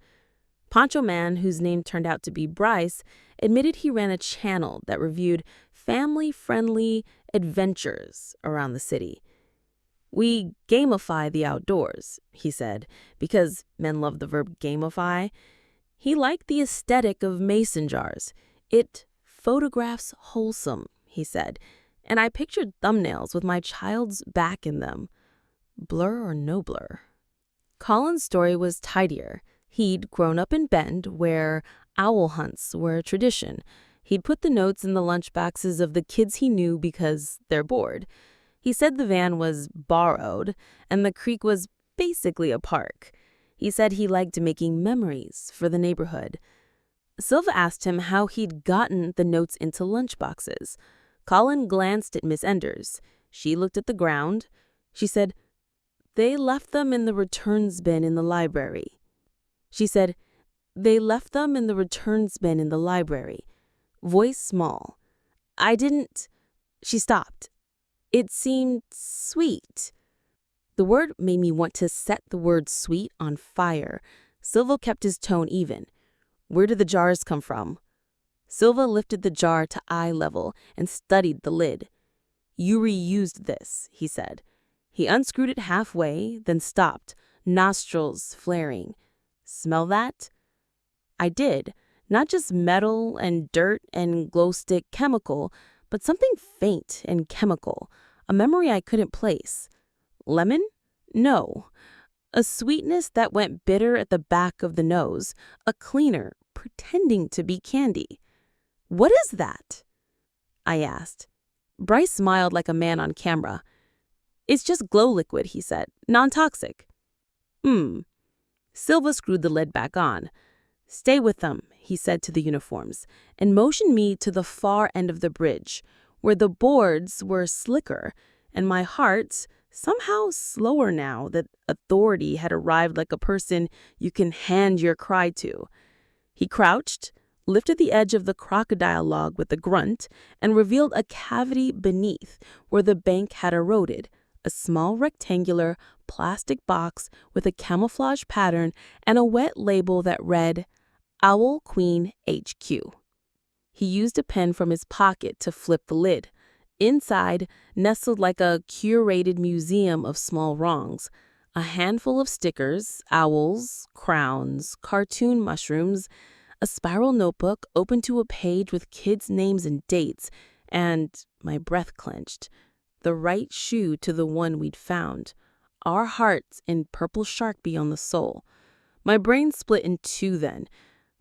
Poncho Man, whose name turned out to be Bryce, admitted he ran a channel that reviewed family-friendly adventures around the city. "We gamify the outdoors," he said, because men love the verb gamify. He liked the aesthetic of mason jars. "It photographs wholesome," he said, and I pictured thumbnails with my child's back in them. Blur or no blur? Colin's story was tidier. He'd grown up in Bend, where owl hunts were a tradition. He'd put the notes in the lunchboxes of the kids he knew because they're bored. He said the van was borrowed, and the creek was basically a park. He said he liked making memories for the neighborhood. Silva asked him how he'd gotten the notes into lunchboxes. Colin glanced at Miss Enders. She looked at the ground. She said, "They left them in the returns bin in the library." Voice small. "I didn't—" She stopped. "It seemed sweet." The word made me want to set the word sweet on fire. Silva kept his tone even. "Where did the jars come from?" Silva lifted the jar to eye level and studied the lid. "You reused this," he said. He unscrewed it halfway, then stopped, nostrils flaring. "Smell that?" I did. Not just metal and dirt and glow-stick chemical, but something faint and chemical, a memory I couldn't place. Lemon? No. A sweetness that went bitter at the back of the nose, a cleaner, pretending to be candy. "What is that?" I asked. Bryce smiled like a man on camera. "It's just glow liquid," he said. "Non-toxic." Silva screwed the lid back on. "Stay with them," he said to the uniforms, and motioned me to the far end of the bridge, where the boards were slicker, and my heart, somehow slower now that authority had arrived like a person you can hand your cry to. He crouched, lifted the edge of the crocodile log with a grunt, and revealed a cavity beneath where the bank had eroded, a small rectangular plastic box with a camouflage pattern and a wet label that read, "Owl Queen HQ." He used a pen from his pocket to flip the lid. Inside, nestled like a curated museum of small wrongs, a handful of stickers, owls, crowns, cartoon mushrooms, a spiral notebook open to a page with kids' names and dates, and my breath clenched. The right shoe to the one we'd found. Our hearts in purple Sharpie on the sole. My brain split in two then.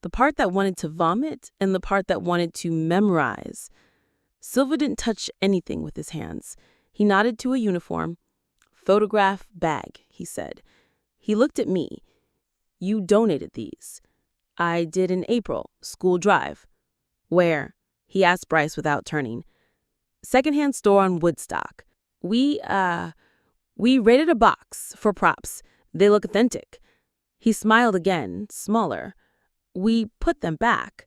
The part that wanted to vomit and the part that wanted to memorize. Silva didn't touch anything with his hands. He nodded to a uniform. "Photograph bag," he said. He looked at me. "You donated these." "I did in April. School drive." "Where?" he asked Bryce without turning. "Secondhand store on Woodstock. We raided a box for props. They look authentic." He smiled again, smaller. "We put them back."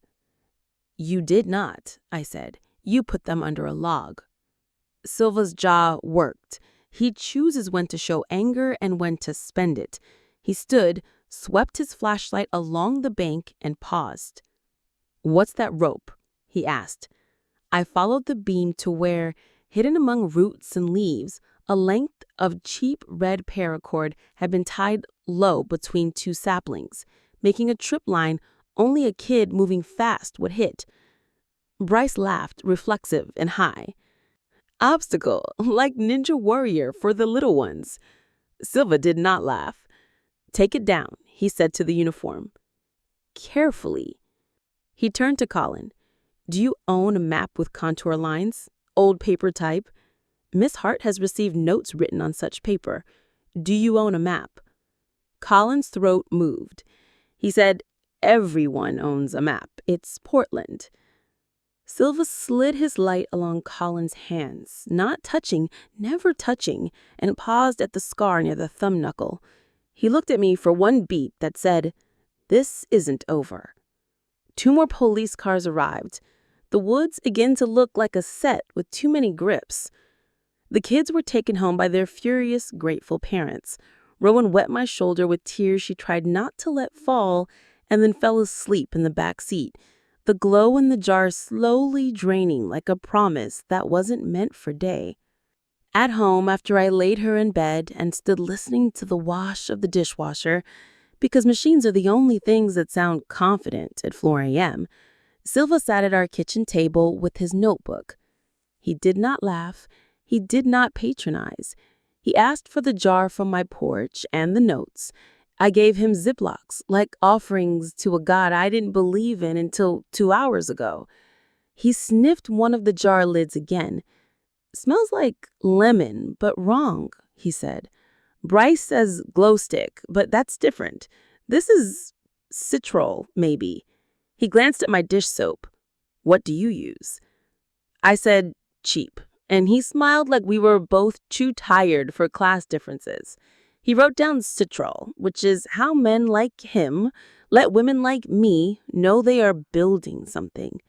"You did not," I said. "You put them under a log." Silva's jaw worked. He chooses when to show anger and when to spend it. He stood, swept his flashlight along the bank, and paused. "What's that rope?" he asked. I followed the beam to where, hidden among roots and leaves, a length of cheap red paracord had been tied low between two saplings, making a trip line only a kid moving fast would hit. Bryce laughed, reflexive and high. "Obstacle, like Ninja Warrior for the little ones." Silva did not laugh. "Take it down," he said to the uniform. "Carefully." He turned to Colin. "Do you own a map with contour lines? Old paper type? Miss Hart has received notes written on such paper. Do you own a map?" Colin's throat moved. He said, "Everyone owns a map. It's Portland." Silva slid his light along Colin's hands, not touching, never touching, and paused at the scar near the thumb knuckle. He looked at me for one beat that said, "This isn't over." 2 more police cars arrived. The woods began to look like a set with too many grips. The kids were taken home by their furious, grateful parents. Rowan wet my shoulder with tears she tried not to let fall and then fell asleep in the back seat, the glow in the jar slowly draining like a promise that wasn't meant for day. At home, after I laid her in bed and stood listening to the wash of the dishwasher, because machines are the only things that sound confident at 4 a.m., Silva sat at our kitchen table with his notebook. He did not laugh. He did not patronize. He asked for the jar from my porch and the notes. I gave him Ziplocs, like offerings to a god I didn't believe in until 2 hours ago. He sniffed one of the jar lids again. "Smells like lemon, but wrong," he said. "Bryce says glow stick, but that's different. This is citrol, maybe." He glanced at my dish soap. "What do you use?" I said, "Cheap," and he smiled like we were both too tired for class differences. He wrote down citrol, which is how men like him let women like me know they are building something.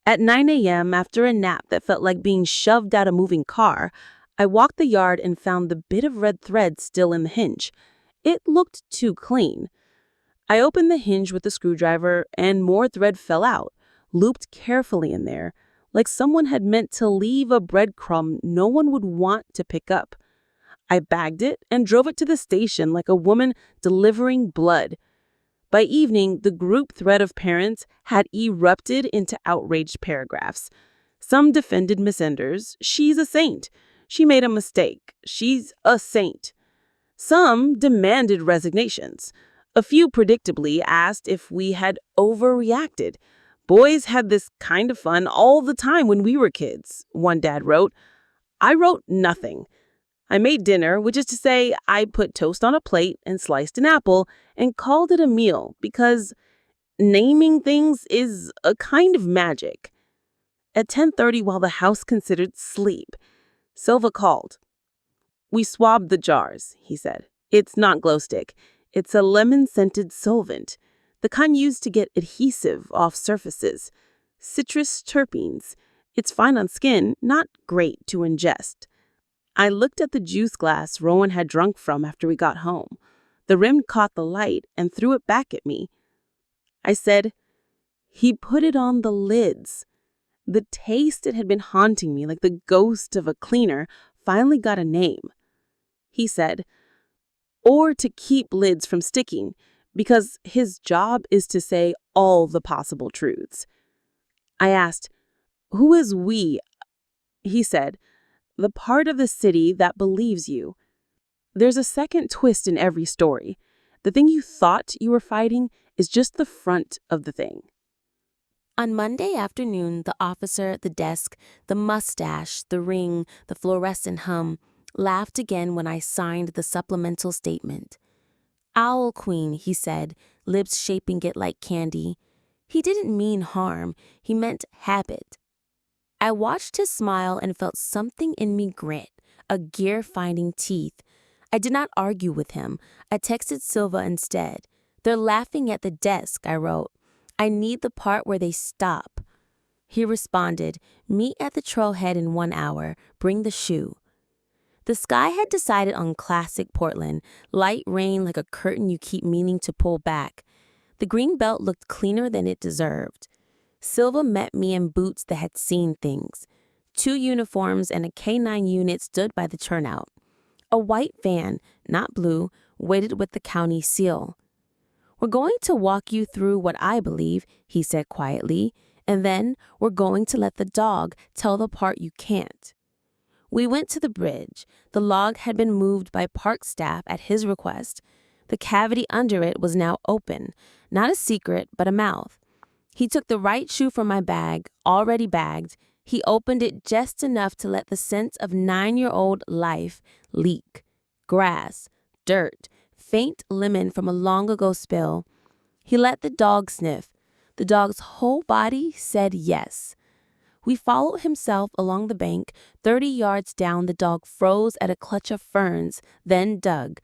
At 9 a.m., after a nap that felt like being shoved out a moving car, I walked the yard and found the bit of red thread still in the hinge. It looked too clean. I opened the hinge with the screwdriver and more thread fell out, looped carefully in there, like someone had meant to leave a breadcrumb no one would want to pick up. I bagged it and drove it to the station like a woman delivering blood. By evening, the group thread of parents had erupted into outraged paragraphs. Some defended Miss Enders. "She's a saint. She made a mistake. She's a saint." Some demanded resignations. A few predictably asked if we had overreacted. "Boys had this kind of fun all the time when we were kids," one dad wrote. I wrote nothing. I made dinner, which is to say I put toast on a plate and sliced an apple and called it a meal because naming things is a kind of magic. At 10:30, while the house considered sleep, Silva called. "We swabbed the jars," he said. "It's not glow stick. It's a lemon-scented solvent, the kind used to get adhesive off surfaces. Citrus terpenes. It's fine on skin, not great to ingest." I looked at the juice glass Rowan had drunk from after we got home. The rim caught the light and threw it back at me. I said, "He put it on the lids." The taste that had been haunting me like the ghost of a cleaner finally got a name. He said, "Or to keep lids from sticking, because his job is to say all the possible truths." I asked, "Who is we?" He said, "The part of the city that believes you." There's a second twist in every story. The thing you thought you were fighting is just the front of the thing. On Monday afternoon, the officer, the desk, the mustache, the ring, the fluorescent hum, laughed again when I signed the supplemental statement. "Owl Queen," he said, lips shaping it like candy. He didn't mean harm. He meant habit. I watched his smile and felt something in me grit, a gear finding teeth. I did not argue with him. I texted Silva instead. "They're laughing at the desk," I wrote. "I need the part where they stop." He responded, "Meet at the trailhead in 1 hour. Bring the shoe." The sky had decided on classic Portland, light rain like a curtain you keep meaning to pull back. The green belt looked cleaner than it deserved. Silva met me in boots that had seen things. 2 uniforms and a K-9 unit stood by the turnout. A white van, not blue, waited with the county seal. "We're going to walk you through what I believe," he said quietly, "and then we're going to let the dog tell the part you can't." We went to the bridge. The log had been moved by park staff at his request. The cavity under it was now open, not a secret, but a mouth. He took the right shoe from my bag, already bagged. He opened it just enough to let the scent of 9-year-old life leak. Grass, dirt, faint lemon from a long-ago spill. He let the dog sniff. The dog's whole body said yes. We followed himself along the bank. 30 yards down, the dog froze at a clutch of ferns, then dug.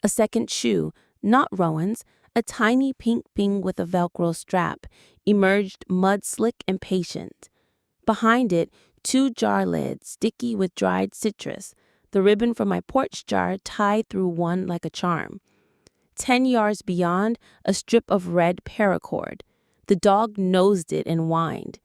A second shoe, not Rowan's, a tiny pink thing with a Velcro strap, emerged mud-slick and patient. Behind it, 2 jar lids, sticky with dried citrus, the ribbon from my porch jar tied through one like a charm. 10 yards beyond, a strip of red paracord. The dog nosed it and whined.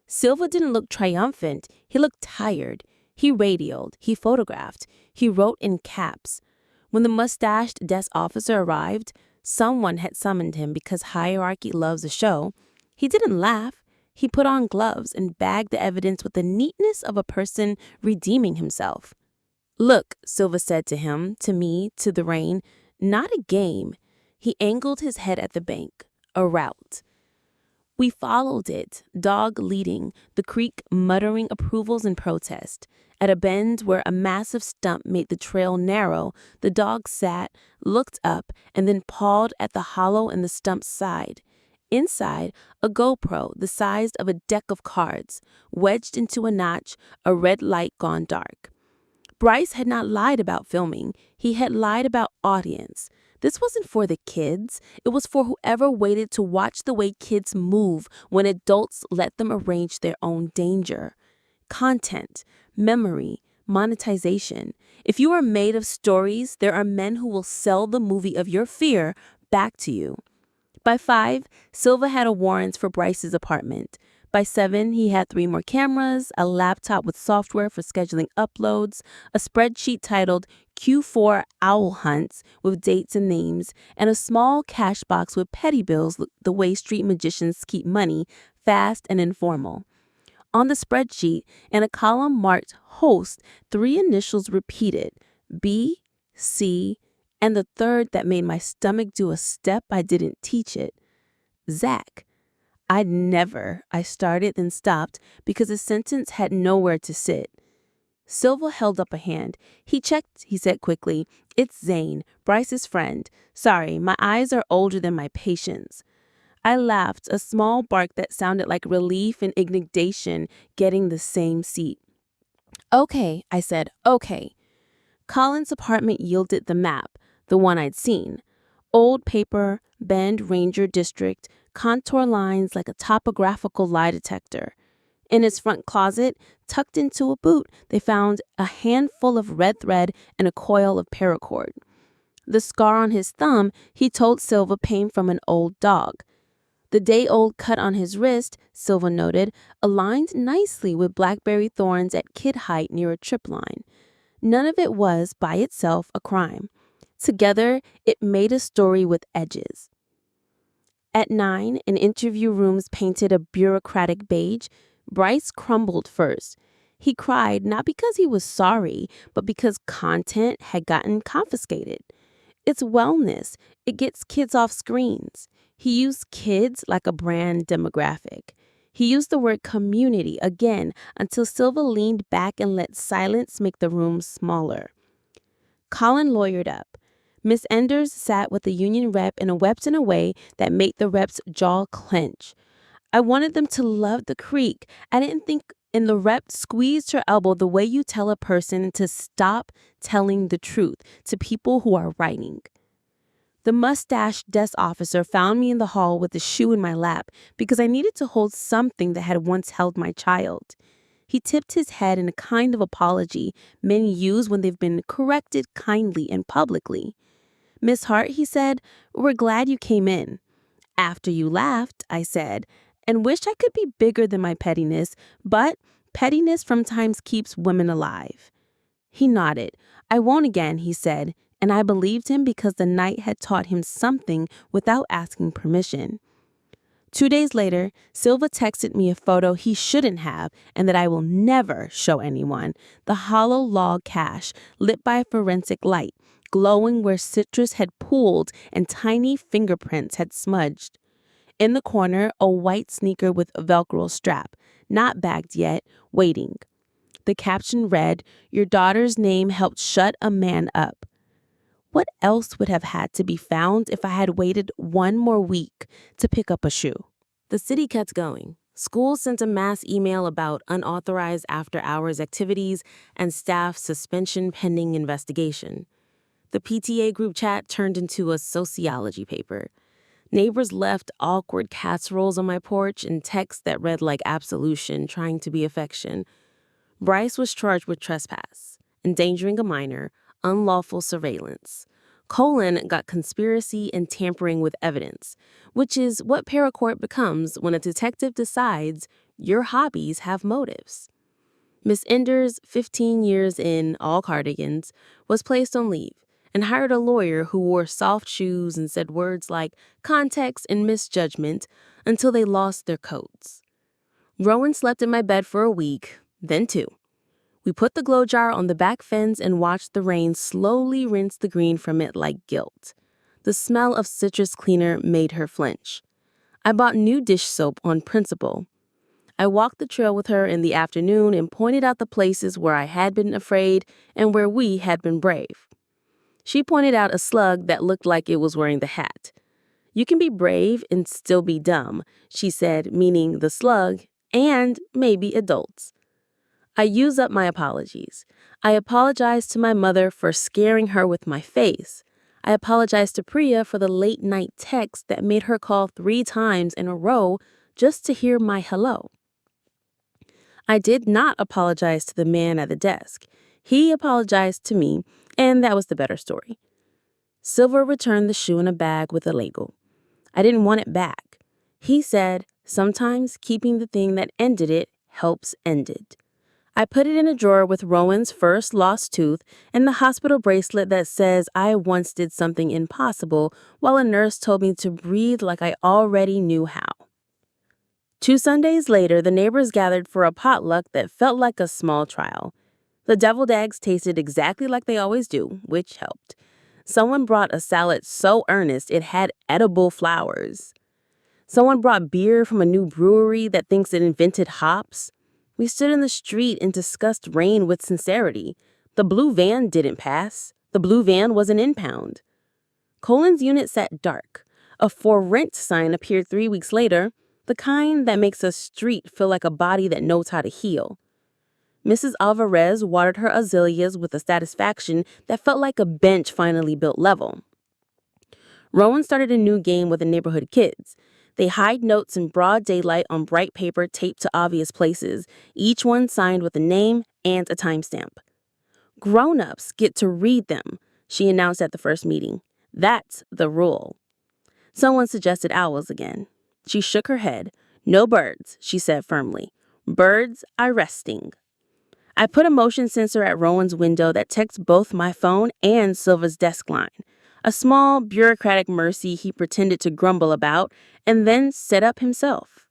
Silva didn't look triumphant. He looked tired. He radioed. He photographed. He wrote in caps. When the mustached desk officer arrived, someone had summoned him because hierarchy loves a show. He didn't laugh. He put on gloves and bagged the evidence with the neatness of a person redeeming himself. "Look," Silva said to him, to me, to the rain, "not a game." He angled his head at the bank. A route. We followed it, dog leading, the creek muttering approvals and protest. At a bend where a massive stump made the trail narrow, the dog sat, looked up, and then pawed at the hollow in the stump's side. Inside, a GoPro the size of a deck of cards, wedged into a notch, a red light gone dark. Bryce had not lied about filming. He had lied about audience. This wasn't for the kids. It was for whoever waited to watch the way kids move when adults let them arrange their own danger. Content, memory, monetization. If you are made of stories, there are men who will sell the movie of your fear back to you. By 5, Silva had a warrant for Bryce's apartment. By 7, he had 3 more cameras, a laptop with software for scheduling uploads, a spreadsheet titled Q4 Owl Hunts with dates and names, and a small cash box with petty bills the way street magicians keep money, fast and informal. On the spreadsheet, in a column marked Host, 3 initials repeated, B, C, and the third that made my stomach do a step I didn't teach it. Zach. I started then stopped because the sentence had nowhere to sit. Silva held up a hand. "He checked," he said quickly. "It's Zane, Bryce's friend. Sorry, my eyes are older than my patience." I laughed, a small bark that sounded like relief and indignation getting the same seat. "Okay," I said, "okay." Colin's apartment yielded the map, the one I'd seen. Old paper, Bend Ranger District, contour lines like a topographical lie detector. In his front closet, tucked into a boot, they found a handful of red thread and a coil of paracord. The scar on his thumb, he told Silva, came from an old dog. The day-old cut on his wrist, Silva noted, aligned nicely with blackberry thorns at kid height near a trip line. None of it was, by itself, a crime. Together, it made a story with edges. At 9, in interview rooms painted a bureaucratic beige, Bryce crumbled first. He cried not because he was sorry, but because content had gotten confiscated. It's wellness. It gets kids off screens. He used kids like a brand demographic. He used the word community again until Silva leaned back and let silence make the room smaller. Colin lawyered up. Miss Enders sat with the union rep and wept in a way that made the rep's jaw clench. I wanted them to love the creek. I didn't think, and the rep squeezed her elbow the way you tell a person to stop telling the truth to people who are writing. The mustached desk officer found me in the hall with a shoe in my lap because I needed to hold something that had once held my child. He tipped his head in a kind of apology men use when they've been corrected kindly and publicly. "Miss Hart," he said, "we're glad you came in." "After you laughed," I said, and wished I could be bigger than my pettiness, but pettiness sometimes keeps women alive. He nodded. "I won't again," he said, and I believed him because the night had taught him something without asking permission. 2 days later, Silva texted me a photo he shouldn't have and that I will never show anyone, the hollow log cache lit by a forensic light, glowing where citrus had pooled and tiny fingerprints had smudged. In the corner, a white sneaker with a Velcro strap, not bagged yet, waiting. The caption read, "Your daughter's name helped shut a man up." What else would have had to be found if I had waited 1 more week to pick up a shoe? The city kept going. Schools sent a mass email about unauthorized after-hours activities and staff suspension pending investigation. The PTA group chat turned into a sociology paper. Neighbors left awkward casseroles on my porch and texts that read like absolution, trying to be affection. Bryce was charged with trespass, endangering a minor, unlawful surveillance. Colin got conspiracy and tampering with evidence, which is what paracourt becomes when a detective decides your hobbies have motives. Miss Enders, 15 years in, all cardigans, was placed on leave and hired a lawyer who wore soft shoes and said words like context and misjudgment until they lost their coats. Rowan slept in my bed for a week, then 2. We put the glow jar on the back fence and watched the rain slowly rinse the green from it like guilt. The smell of citrus cleaner made her flinch. I bought new dish soap on principle. I walked the trail with her in the afternoon and pointed out the places where I had been afraid and where we had been brave. She pointed out a slug that looked like it was wearing the hat. You can be brave and still be dumb, she said, meaning the slug and maybe adults. I use up my apologies. I apologized to my mother for scaring her with my face. I apologized to Priya for the late-night text that made her call 3 times in a row just to hear my hello. I did not apologize to the man at the desk. He apologized to me, and that was the better story. Silver returned the shoe in a bag with a label. I didn't want it back. He said, sometimes keeping the thing that ended it helps end it. I put it in a drawer with Rowan's first lost tooth and the hospital bracelet that says I once did something impossible while a nurse told me to breathe like I already knew how. 2 Sundays later, the neighbors gathered for a potluck that felt like a small trial. The deviled eggs tasted exactly like they always do, which helped. Someone brought a salad so earnest it had edible flowers. Someone brought beer from a new brewery that thinks it invented hops. We stood in the street and discussed rain with sincerity. The blue van didn't pass. The blue van was an impound. Colin's unit sat dark. A for rent sign appeared 3 weeks later, the kind that makes a street feel like a body that knows how to heal. Mrs. Alvarez watered her azaleas with a satisfaction that felt like a bench finally built level. Rowan started a new game with the neighborhood kids. They hide notes in broad daylight on bright paper taped to obvious places, each one signed with a name and a timestamp. Grown-ups get to read them, she announced at the first meeting. That's the rule. Someone suggested owls again. She shook her head. No birds, she said firmly. Birds are resting. I put a motion sensor at Rowan's window that texts both my phone and Silva's desk line. A small, bureaucratic mercy he pretended to grumble about and then set up himself.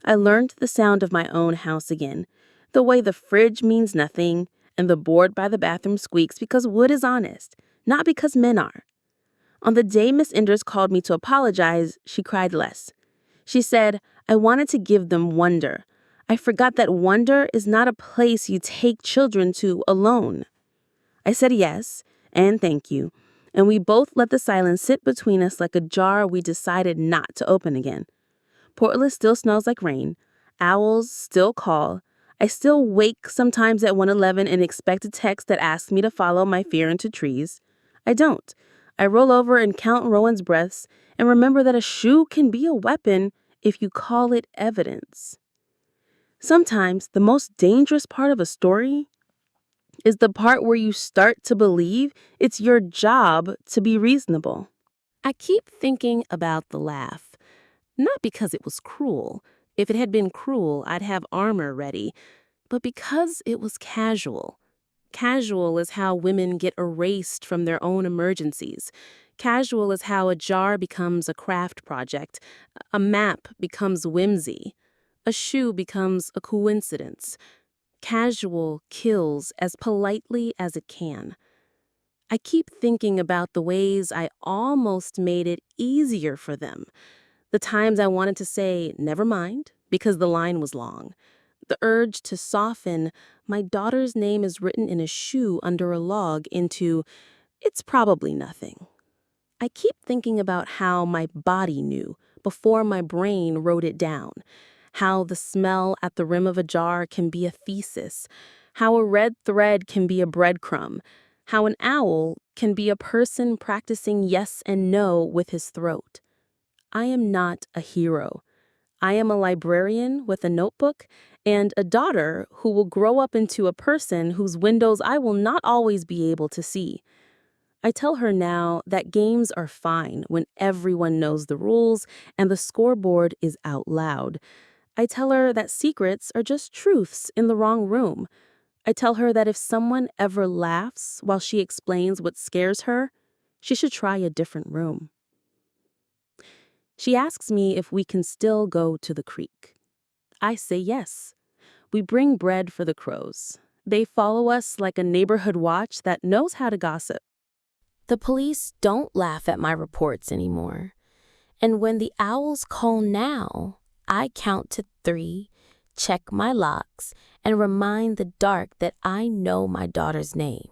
I learned the sound of my own house again, the way the fridge means nothing and the board by the bathroom squeaks because wood is honest, not because men are. On the day Miss Enders called me to apologize, she cried less. She said, I wanted to give them wonder. I forgot that wonder is not a place you take children to alone. I said yes, and thank you, and we both let the silence sit between us like a jar we decided not to open again. Portland still smells like rain. Owls still call. I still wake sometimes at 1:11 and expect a text that asks me to follow my fear into trees. I don't. I roll over and count Rowan's breaths and remember that a shoe can be a weapon if you call it evidence. Sometimes the most dangerous part of a story is the part where you start to believe it's your job to be reasonable. I keep thinking about the laugh, not because it was cruel. If it had been cruel, I'd have armor ready, but because it was casual. Casual is how women get erased from their own emergencies. Casual is how a jar becomes a craft project, a map becomes whimsy, a shoe becomes a coincidence. Casual kills as politely as it can. I keep thinking about the ways I almost made it easier for them. The times I wanted to say, never mind, because the line was long. The urge to soften, my daughter's name is written in a shoe under a log, into, it's probably nothing. I keep thinking about how my body knew before my brain wrote it down. How the smell at the rim of a jar can be a thesis. How a red thread can be a breadcrumb. how an owl can be a person practicing yes and no with his throat. I am not a hero. I am a librarian with a notebook and a daughter who will grow up into a person whose windows I will not always be able to see. I tell her now that games are fine when everyone knows the rules and the scoreboard is out loud. I tell her that secrets are just truths in the wrong room. I tell her that if someone ever laughs while she explains what scares her, she should try a different room. She asks me if we can still go to the creek. I say yes. We bring bread for the crows. They follow us like a neighborhood watch that knows how to gossip. The police don't laugh at my reports anymore. And when the owls call now, I count to 3, check my locks, and remind the dark that I know my daughter's name.